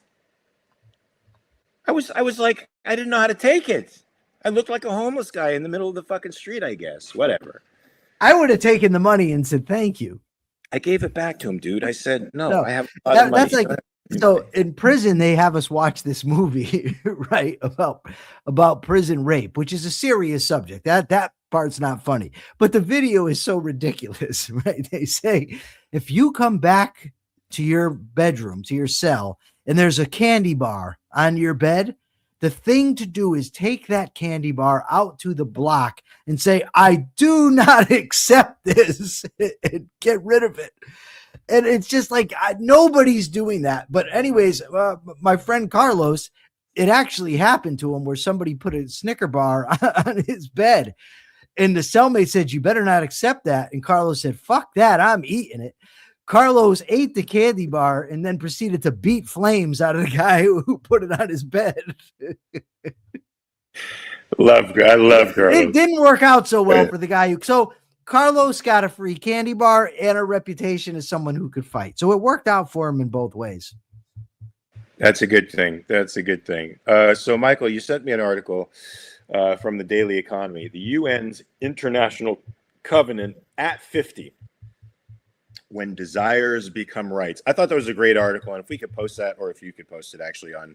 I was like, I didn't know how to take it. I looked like a homeless guy in the middle of the fucking street, I guess. Whatever.
I would have taken the money and said thank you.
I gave it back to him, dude. I said, no. I have a lot of money.
That's like, so in prison, they have us watch this movie, right? About prison rape, which is a serious subject. That part's not funny, but the video is so ridiculous, right? They say, if you come back to your bedroom, to your cell, and there's a candy bar on your bed, the thing to do is take that candy bar out to the block and say, I do not accept this, and get rid of it. And it's just like, nobody's doing that. But anyways, my friend Carlos, it actually happened to him where somebody put a Snicker bar on his bed. And the cellmate said, you better not accept that. And Carlos said, fuck that, I'm eating it. Carlos ate the candy bar and then proceeded to beat flames out of the guy who put it on his bed.
I love Carlos.
It didn't work out so well for the guy so Carlos got a free candy bar and a reputation as someone who could fight. So it worked out for him in both ways.
That's a good thing. So Michael, you sent me an article from the Daily Economy, the UN's International Covenant at 50. When desires become rights. I thought that was a great article, and if we could post that, or if you could post it actually on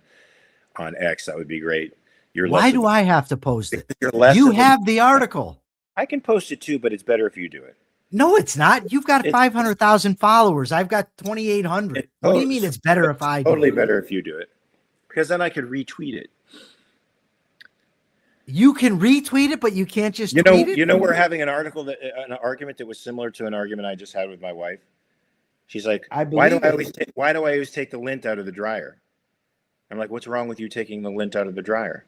X, that would be great.
Why do I have to post it? You have the article.
I can post it too, but it's better if you do it.
No, it's not. You've got 500,000 followers. I've got 2,800. What do you mean it's better if I do it?
Totally better if you do it, because then I could retweet it.
You can retweet it, but you can't just tweet it?
You know, we're having an argument that was similar to an argument I just had with my wife. She's like, why do I always take the lint out of the dryer? I'm like, what's wrong with you taking the lint out of the dryer?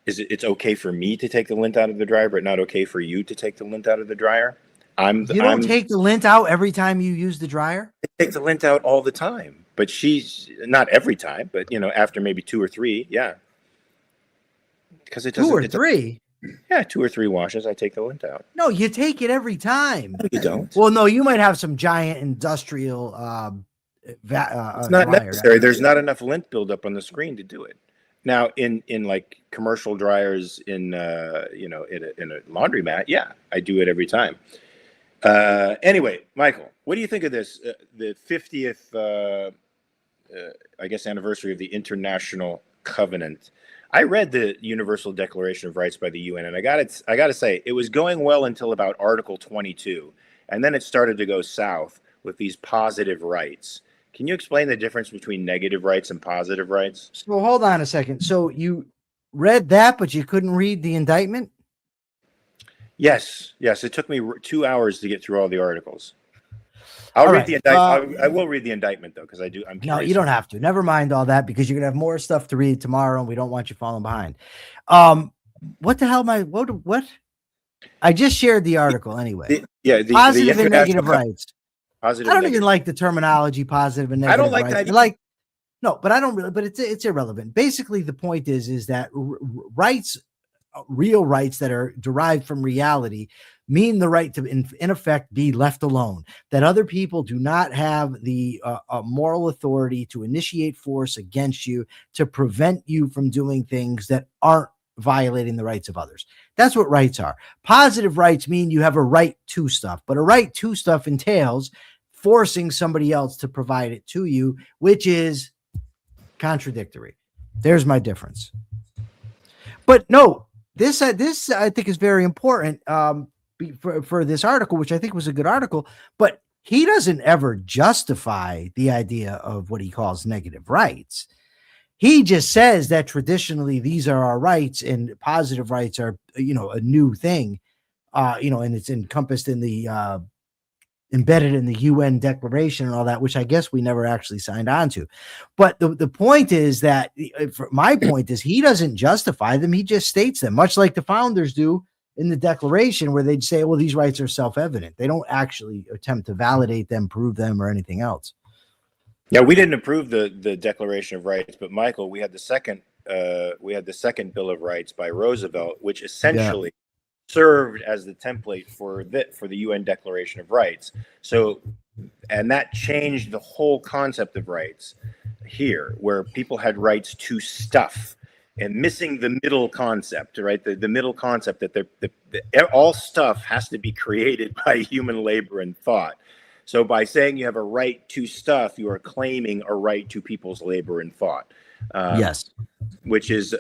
It's okay for me to take the lint out of the dryer, but not okay for you to take the lint out of the dryer? You don't
take the lint out every time you use the dryer?
I take the lint out all the time. but she's not every time, but after maybe 2 or 3, yeah. Because it doesn't.
2 or 3.
Yeah, 2 or 3 washes. I take the lint out.
No, you take it every time.
No, you don't.
Well, no, you might have some giant industrial.
It's not necessary. There's not enough lint buildup on the screen to do it. Now, in like commercial dryers in in a laundromat, yeah, I do it every time. Anyway, Michael, what do you think of this? The 50th, I guess, anniversary of the International Covenant. I read the Universal Declaration of Rights by the UN, and I got to say, it was going well until about Article 22, and then it started to go south with these positive rights. Can you explain the difference between negative rights and positive rights?
So hold on a second. So you read that, but you couldn't read the indictment?
Yes. It took me 2 hours to get through all the articles. I'll read the indictment. I will read the indictment though, because I'm curious.
No, you don't have to. Never mind all that, because you're gonna have more stuff to read tomorrow, and we don't want you falling behind. What the hell am I? What? I just shared the article anyway. Positive and negative rights.
Positive.
I don't even like the terminology positive and negative.
I don't like
rights.
that.
No, but I don't really. But it's irrelevant. Basically, the point is that rights, real rights that are derived from reality, mean the right to, in effect, be left alone. That other people do not have the moral authority to initiate force against you to prevent you from doing things that aren't violating the rights of others. That's what rights are. Positive rights mean you have a right to stuff, but a right to stuff entails forcing somebody else to provide it to you, which is contradictory. There's my difference. But no, this I think is very important for this article, which I think was a good article, but he doesn't ever justify the idea of what he calls negative rights. He just says that traditionally these are our rights, and positive rights are, a new thing, and it's encompassed in the embedded in the UN Declaration and all that, which I guess we never actually signed on to. But the point is that, my point is, he doesn't justify them. He just states them, much like the founders do in the Declaration, where they'd say, well, these rights are self-evident. They don't actually attempt to validate them, prove them, or anything else.
Yeah, we didn't approve the Declaration of Rights, but Michael, we had the second Bill of Rights by Roosevelt, which essentially served as the template for the UN Declaration of Rights. So, and that changed the whole concept of rights here, where people had rights to stuff, and missing the middle concept, right? The middle concept that all stuff has to be created by human labor and thought. So by saying you have a right to stuff, you are claiming a right to people's labor and thought.
Yes. Which
is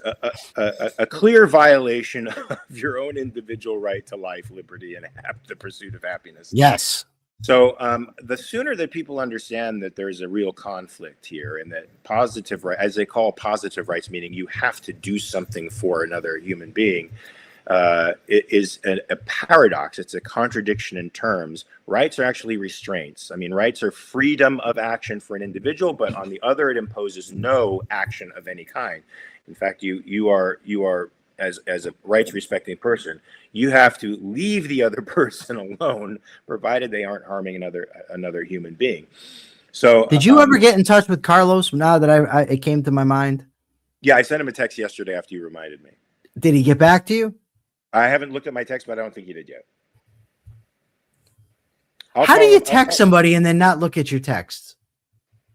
a clear violation of your own individual right to life, liberty, and the pursuit of happiness.
Yes.
So the sooner that people understand that there's a real conflict here, and that positive right, as they call positive rights, meaning you have to do something for another human being, it is a paradox. It's a contradiction in terms. Rights are actually restraints. I mean, rights are freedom of action for an individual, but on the other, it imposes no action of any kind. In fact, you are as a rights respecting person, you have to leave the other person alone, provided they aren't harming another human being. So,
did you ever get in touch with Carlos? Now that it came to my mind.
Yeah, I sent him a text yesterday after you reminded me.
Did he get back to you?
I haven't looked at my text, but I don't think he did yet.
How do you text somebody and then not look at your texts?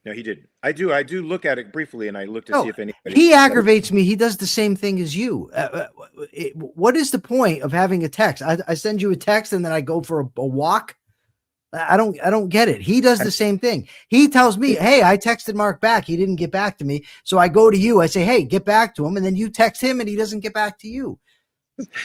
No, he didn't. I do look at it briefly, and I look to see if anybody.
He aggravates me. He does the same thing as you. What is the point of having a text? I send you a text and then I go for a walk. I don't get it. He does the same thing. He tells me, hey, I texted Mark back. He didn't get back to me. So I go to you. I say, hey, get back to him. And then you text him and he doesn't get back to you.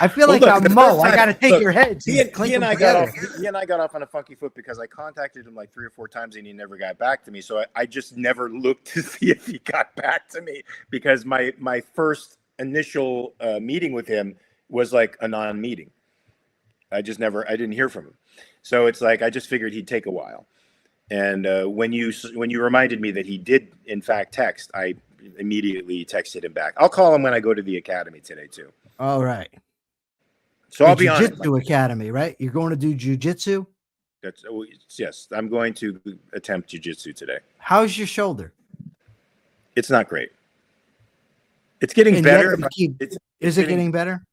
I feel like I'm Mo. I got to take your heads.
He and I got off on a funky foot because I contacted him like 3 or 4 times and he never got back to me. So I just never looked to see if he got back to me, because my first initial meeting with him was like a non-meeting. I didn't hear from him. So it's like I just figured he'd take a while. And when you reminded me that he did in fact text, I immediately texted him back. I'll call him when I go to the academy today too.
All right.
So I'll be on
Jiu-Jitsu Academy, right? You're going to do jiu-jitsu?
Yes, I'm going to attempt jujitsu today.
How's your shoulder?
It's not great. It's getting
And
better.
yet you keep- is it getting better?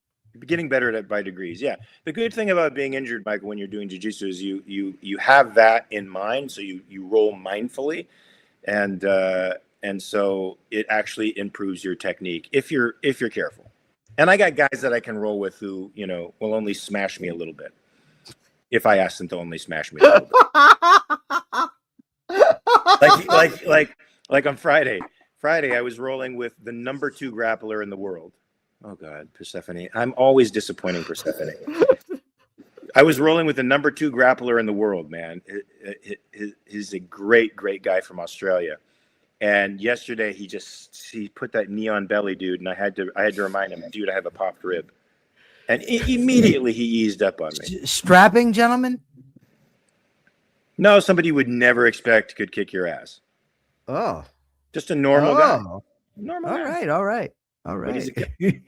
Getting better at by degrees. Yeah. The good thing about being injured, Michael, when you're doing jiu-jitsu is you have that in mind. So you roll mindfully, and so it actually improves your technique if you're careful. And I got guys that I can roll with who, will only smash me a little bit. If I ask them to only smash me a little bit. like on Friday. Friday, I was rolling with the number 2 grappler in the world. Oh God, Persephone. I'm always disappointing Persephone. I was rolling with the number 2 grappler in the world, man. He's a great, great guy from Australia. And yesterday he put that knee on belly, dude, and I had to remind him, dude, I have a popped rib. And immediately he eased up on me.
Strapping gentleman?
No, somebody you would never expect could kick your ass.
Oh.
Just a normal guy.
Normal guy. All right.
Yep.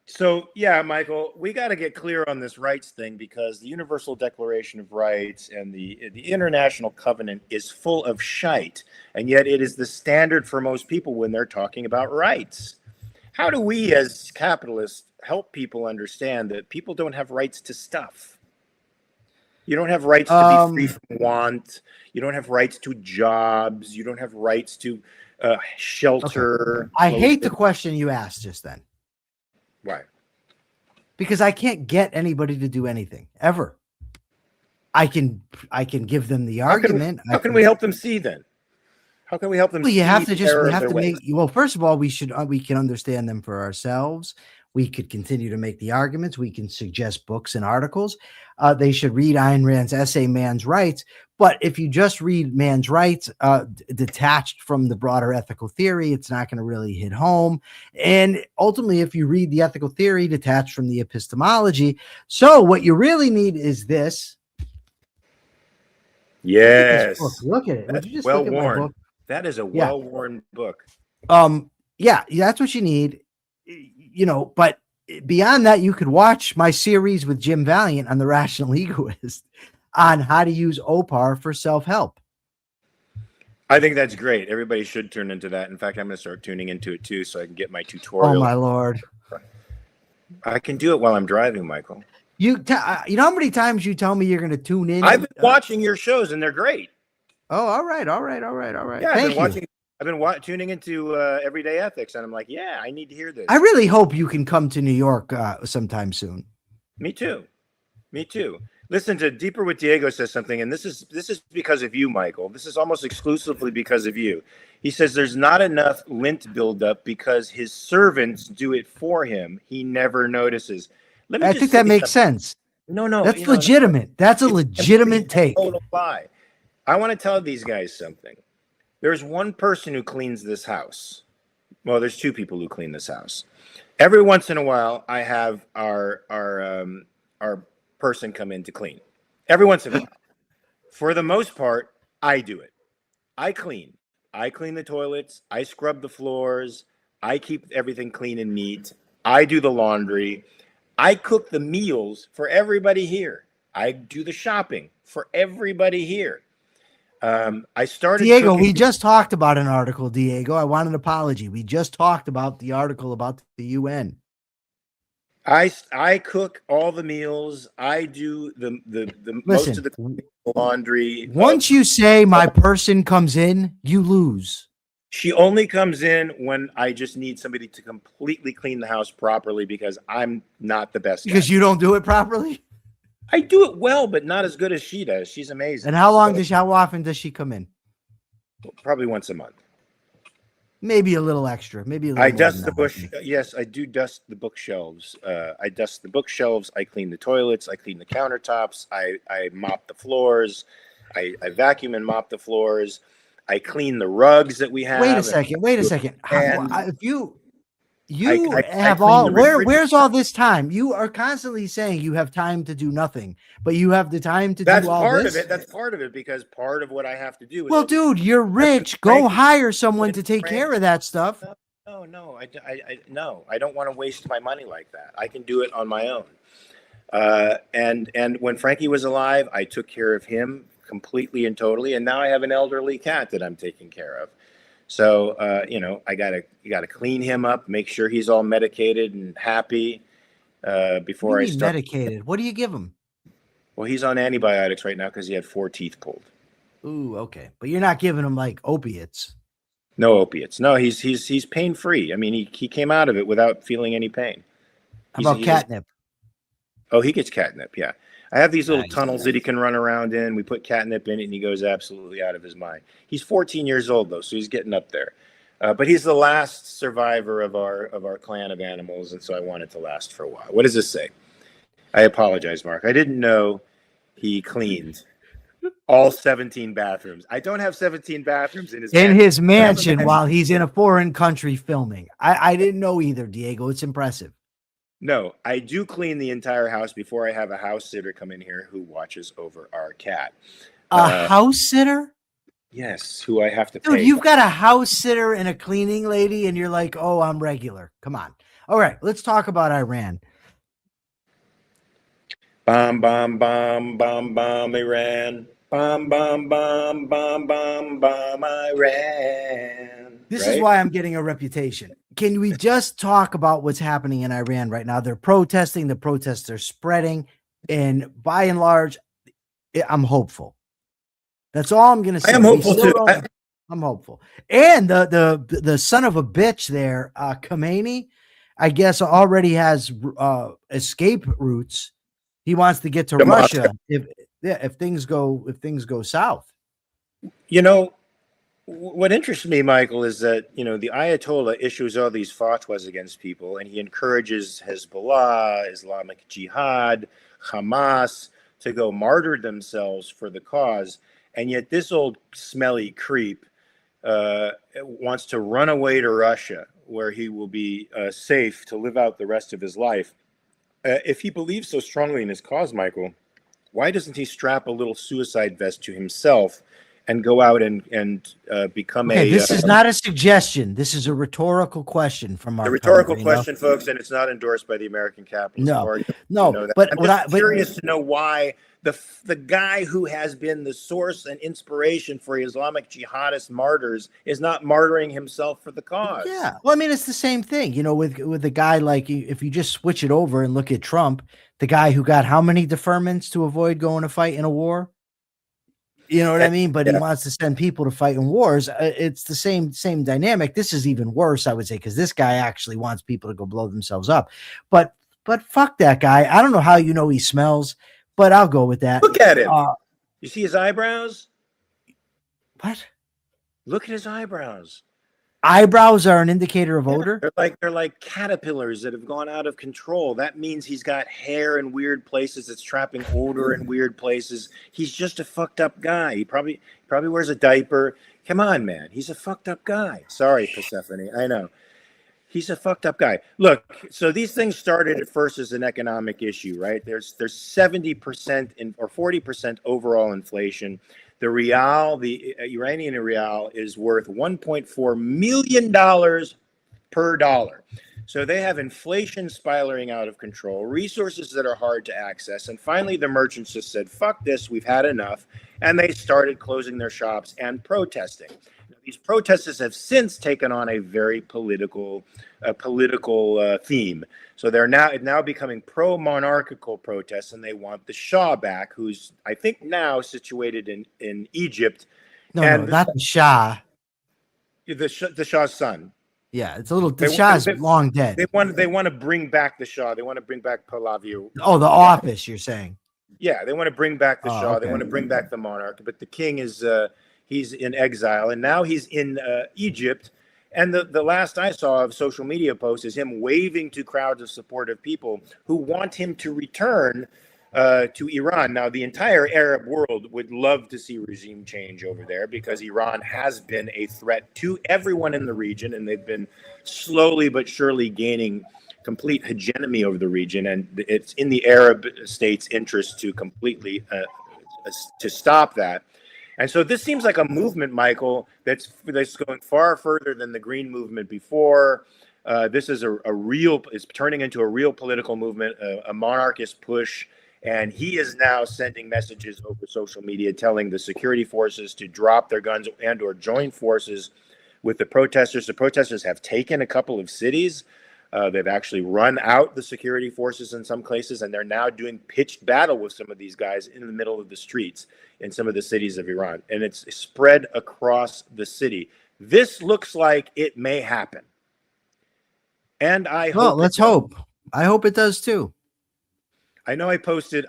So yeah, Michael, we got to get clear on this rights thing, because the Universal Declaration of Rights and the International Covenant is full of shite, and yet it is the standard for most people when they're talking about rights. How do we as capitalists help people understand that people don't have rights to stuff? You don't have rights to be free from want. You don't have rights to jobs. You don't have rights to shelter.
Okay. I hate the question you asked just then.
Why?
Because I can't get anybody to do anything ever. I can give them the argument.
How can we help them see then? How can we help them?
Well,
we
have to make. Well, first of all, we can understand them for ourselves. We could continue to make the arguments. We can suggest books and articles. They should read Ayn Rand's essay, Man's Rights. But if you just read Man's Rights, detached from the broader ethical theory, it's not going to really hit home. And ultimately, if you read the ethical theory detached from the epistemology, so what you really need is this.
Yes.
Look at it.
That's
Would you just
well
look at my
worn.
book?
That is a well-worn book.
Yeah, that's what you need. But beyond that, you could watch my series with Jim Valiant on The Rational Egoist on how to use OPAR for self-help.
I think that's great. Everybody should turn into that. In fact, I'm going to start tuning into it too, so I can get my tutorial.
Oh my Lord.
I can do it while I'm driving, Michael.
You know how many times you tell me you're going to tune in?
I've been watching your shows and they're great.
Oh, all right.
Yeah, I've been tuning into Everyday Ethics, and I'm like, yeah, I need to hear this.
I really hope you can come to New York sometime soon.
Me too. Listen to Deeper with Diego says something, and this is because of you, Michael. This is almost exclusively because of you. He says there's not enough lint buildup because his servants do it for him. He never notices.
I think that makes sense.
No,
that's legitimate. That's a legitimate take.
Total lie. I want to tell these guys something. There's one person who cleans this house. Well, there's 2 people who clean this house. Every once in a while, I have our person come in to clean. Every once in a while. For the most part, I do it. I clean. I clean the toilets. I scrub the floors. I keep everything clean and neat. I do the laundry. I cook the meals for everybody here. I do the shopping for everybody here. I started.
Diego, we just talked about an article, Diego. I want an apology. We just talked about the article about the UN.
I cook all the meals. I do the most of the laundry.
Once you say my person comes in, you lose.
She only comes in when I just need somebody to completely clean the house properly because I'm not the best.
Because you don't do it properly?
I do it well, but not as good as she does. She's amazing.
And how often does she come in?
Probably once a month.
Maybe a little extra. Maybe a little.
I dust the bush. Yes, I do dust the bookshelves. I dust the bookshelves. I clean the toilets. I clean the countertops. I mop the floors. I vacuum and mop the floors. I clean the rugs that we have.
Wait a second. If you have where's all this time? You are constantly saying you have time to do nothing, but you have the time to do all this.
That's part of it. That's part of it because part of what I have to do.
Well, dude, you're rich. Go hire someone to take care of that stuff.
No, I don't want to waste my money like that. I can do it on my own. And when Frankie was alive, I took care of him completely and totally. And now I have an elderly cat that I'm taking care of. So, you gotta clean him up, make sure he's all medicated and happy before I start.
Medicated. What do you give him?
Well, he's on antibiotics right now because he had 4 teeth pulled.
Ooh, okay. But you're not giving him like opiates.
No opiates. No, he's pain free. I mean, he came out of it without feeling any pain.
How about catnip?
Oh, he gets catnip. Yeah. I have these little tunnels that he can run around in. We put catnip in it and he goes absolutely out of his mind. He's 14 years old though, so he's getting up there. But he's the last survivor of our clan of animals, and so I want it to last for a while. What does this say? I apologize, Mark. I didn't know he cleaned all 17 bathrooms. I don't have 17 bathrooms in his
mansion while he's in a foreign country filming. I didn't know either, Diego. It's impressive.
No, I do clean the entire house before I have a house sitter come in here who watches over our cat.
A house sitter?
Yes, who I have to pay.
Dude, you've got a house sitter and a cleaning lady, and you're like, oh, I'm regular. Come on. All right, let's talk about Iran.
Bomb, bomb, bomb, bomb, bomb, Iran. Bomb, bomb, bomb, bomb, bomb, bomb, Iran.
This is why I'm getting a reputation. Can we just talk about what's happening in Iran right now? They're protesting. The protests are spreading. And by and large, I'm hopeful. That's all I'm going to say.
I am hopeful too.
I'm hopeful. And the son of a bitch there, Khamenei, I guess already has escape routes. He wants to get to Russia if things go south.
You know, what interests me, Michael, is that, the Ayatollah issues all these fatwas against people, and he encourages Hezbollah, Islamic Jihad, Hamas to go martyr themselves for the cause. And yet this old smelly creep wants to run away to Russia, where he will be safe to live out the rest of his life. If he believes so strongly in his cause, Michael, why doesn't he strap a little suicide vest to himself and go out and become
This is not a suggestion. This is a rhetorical question from our
rhetorical question, folks, and it's not endorsed by the American Capitalist Party. But I'm curious to know why the guy who has been the source and inspiration for Islamic jihadist martyrs is not martyring himself for the cause.
Yeah, well, I mean, it's the same thing, with a guy like, if you just switch it over and look at Trump, the guy who got how many deferments to avoid going to fight in a war. You know what I mean? But he wants to send people to fight in wars. It's the same dynamic. This is even worse, I would say, because this guy actually wants people to go blow themselves up. But fuck that guy. I don't know how he smells, but I'll go with that.
Look at him. You see his eyebrows?
What?
Look at his eyebrows.
Eyebrows are an indicator of odor?
They're like caterpillars that have gone out of control. That means he's got hair in weird places that's trapping odor in weird places. He's just a fucked up guy. He probably wears a diaper. Come on, man. He's a fucked up guy. Sorry, Persephone. I know. He's a fucked up guy. Look, so these things started at first as an economic issue, right? There's 70% or 40% overall inflation. The rial, the Iranian rial, is worth $1.4 million per dollar. So they have inflation spiraling out of control, resources that are hard to access. And finally, the merchants just said, fuck this, we've had enough. And they started closing their shops and protesting. Now, these protesters have since taken on a very political theme. So they're now becoming pro-monarchical protests, and they want the Shah back, who's, I think, now situated in Egypt.
No, not the Shah.
The Shah's son.
Yeah, it's a little. The Shah's long dead.
They want to bring back the Shah. They want to bring back Pahlavi.
Oh, the office, you're saying?
Yeah, they want to bring back the Shah.
Okay.
They want to bring back the monarch. But the king is he's in exile, and now he's in Egypt. And the last I saw of social media posts is him waving to crowds of supportive people who want him to return to Iran. Now, the entire Arab world would love to see regime change over there, because Iran has been a threat to everyone in the region, and they've been slowly but surely gaining complete hegemony over the region. And it's in the Arab states' interest to completely to stop that. And so this seems like a movement, Michael, that's going far further than the Green movement before. This is it's turning into a real political movement, a monarchist push. And he is now sending messages over social media telling the security forces to drop their guns and or join forces with the protesters. The protesters have taken a couple of cities. They've actually run out the security forces in some places, and they're now doing pitched battle with some of these guys in the middle of the streets in some of the cities of Iran. And it's spread across the city. This looks like it may happen. And
let's hope. I hope it does too.
I know I posted,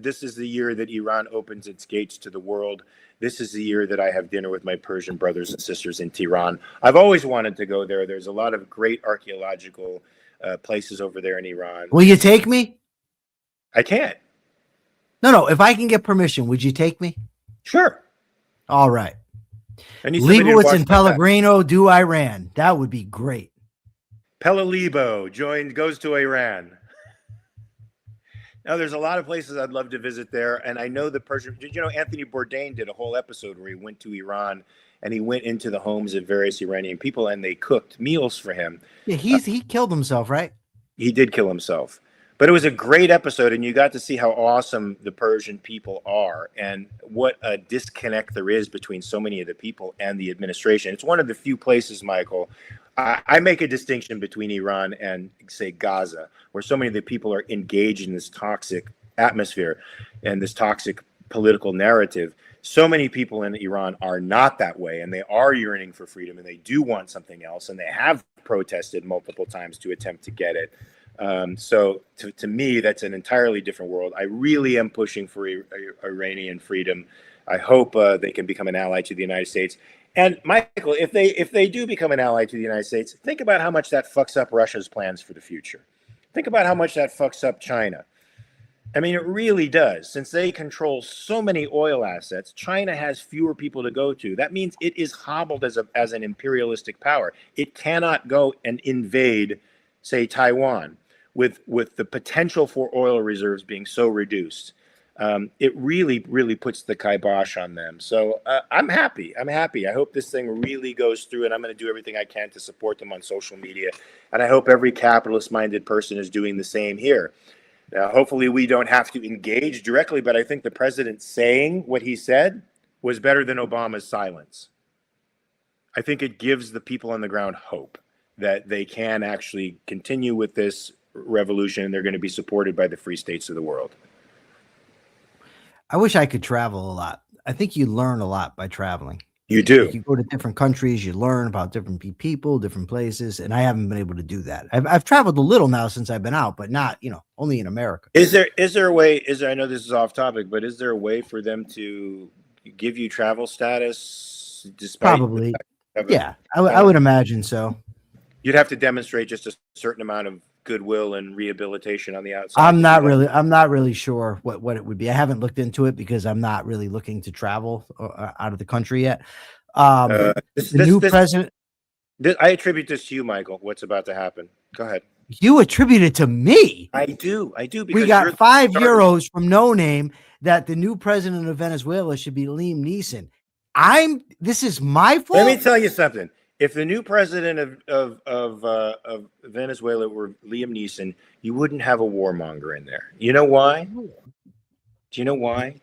this is the year that Iran opens its gates to the world. This is the year that I have dinner with my Persian brothers and sisters in Tehran. I've always wanted to go there. There's a lot of great archaeological places over there in Iran.
Will you take me?
I can't.
No. If I can get permission, would you take me?
Sure.
All right.
Leibowitz
and Pellegrino do Iran. That would be great.
Pelalibo goes to Iran. Now, there's a lot of places I'd love to visit there. And I know the Persian, did you know Anthony Bourdain did a whole episode where he went to Iran and he went into the homes of various Iranian people and they cooked meals for him.
Yeah, he killed himself, right?
He did kill himself. But it was a great episode, and you got to see how awesome the Persian people are and what a disconnect there is between so many of the people and the administration. It's one of the few places, Michael, I make a distinction between Iran and, say, Gaza, where so many of the people are engaged in this toxic atmosphere and this toxic political narrative. So many people in Iran are not that way, and they are yearning for freedom, and they do want something else, and they have protested multiple times to attempt to get it. So to me, that's an entirely different world. I really am pushing for Iranian freedom. I hope they can become an ally to the United States. And Michael, if they do become an ally to the United States, think about how much that fucks up Russia's plans for the future. Think about how much that fucks up China. I mean, it really does. Since they control so many oil assets, China has fewer people to go to. That means it is hobbled as an imperialistic power. It cannot go and invade, say, Taiwan, with the potential for oil reserves being so reduced. It really, really puts the kibosh on them. So I'm happy. I hope this thing really goes through, and I'm going to do everything I can to support them on social media. And I hope every capitalist-minded person is doing the same here. Now, hopefully we don't have to engage directly, but I think the president saying what he said was better than Obama's silence. I think it gives the people on the ground hope that they can actually continue with this revolution, and they're going to be supported by the free states of the world.
I wish I could travel a lot. I think you learn a lot by traveling.
You do.
You go to different countries, you learn about different people, different places, and I haven't been able to do that. I've traveled a little now since I've been out, but not, only in America.
Is there a way, I know this is off topic, but is there a way for them to give you travel status despite?
Probably. Yeah, I would imagine so.
You'd have to demonstrate just a certain amount of goodwill and rehabilitation on the outside.
I'm not really sure what it would be. I haven't looked into it because I'm not really looking to travel out of the country yet. The new president.
I attribute this to you, Michael. What's about to happen? Go ahead.
You attribute it to me.
I do. Because
we got €5 from No Name that the new president of Venezuela should be Liam Neeson. This is my fault.
Let me tell you something. If the new president of Venezuela were Liam Neeson, you wouldn't have a warmonger in there. You know why? Do you know why?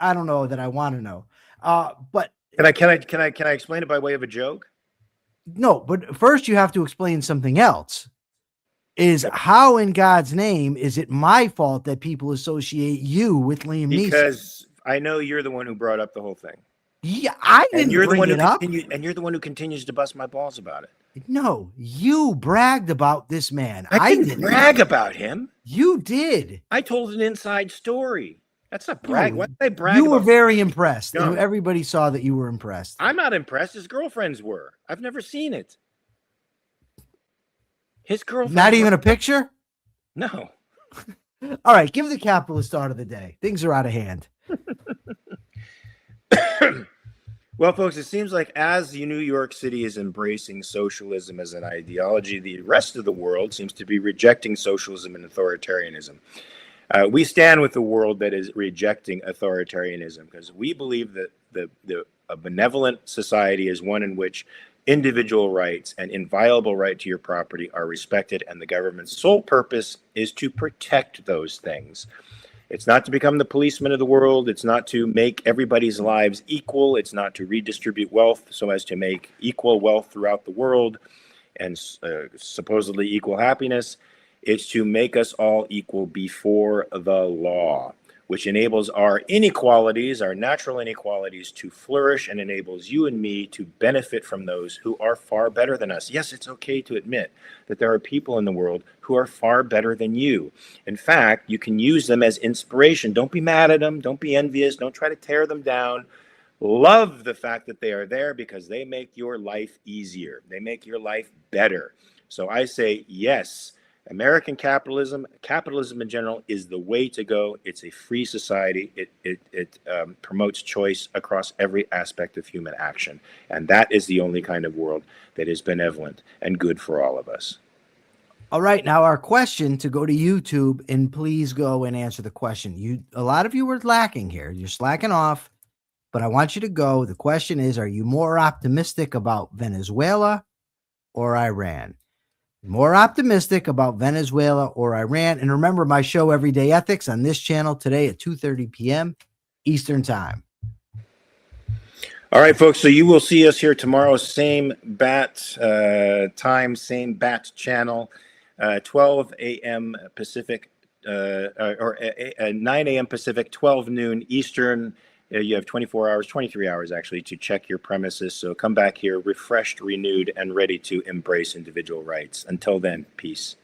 I don't know that I want to know. But
can I explain it by way of a joke?
No, but first you have to explain something else. Is how in God's name is it my fault that people associate you with Liam Neeson?
Because I know you're the one who brought up the whole thing.
Yeah, I didn't bring it up.
And you're the one who continues to bust my balls about it.
No, you bragged about this man.
I didn't brag about him.
You did.
I told an inside story. That's not brag. Why did I brag?
You were very impressed.
No.
Everybody saw that you were impressed.
I'm not impressed. His girlfriends were. I've never seen it. His girlfriend.
Not even a picture?
No.
All right, give the capitalist start of the day. Things are out of hand.
Well, folks, it seems like as New York City is embracing socialism as an ideology, the rest of the world seems to be rejecting socialism and authoritarianism. We stand with the world that is rejecting authoritarianism because we believe that a benevolent society is one in which individual rights and inviolable right to your property are respected, and the government's sole purpose is to protect those things. It's not to become the policeman of the world. It's not to make everybody's lives equal. It's not to redistribute wealth so as to make equal wealth throughout the world and supposedly equal happiness. It's to make us all equal before the law, which enables our inequalities, our natural inequalities, to flourish, and enables you and me to benefit from those who are far better than us. Yes, it's okay to admit that there are people in the world who are far better than you. In fact, you can use them as inspiration. Don't be mad at them. Don't be envious. Don't try to tear them down. Love the fact that they are there, because they make your life easier. They make your life better. So I say, yes, American capitalism in general, is the way to go. It's a free society. It promotes choice across every aspect of human action. And that is the only kind of world that is benevolent and good for all of us.
All right. Now our question, to go to YouTube, and please go and answer the question. A lot of you were lacking here. You're slacking off, but I want you to go. The question is, are you more optimistic about Venezuela or Iran? More optimistic about Venezuela or Iran? And remember, my show, Everyday Ethics, on this channel today at 2:30 p.m. Eastern Time.
All right, folks. So you will see us here tomorrow, same bat time, same bat channel, 12 a.m. Pacific, or 9 a.m. Pacific, 12 noon Eastern. You have 24 hours, 23 hours actually, to check your premises. So come back here refreshed, renewed, and ready to embrace individual rights. Until then, peace.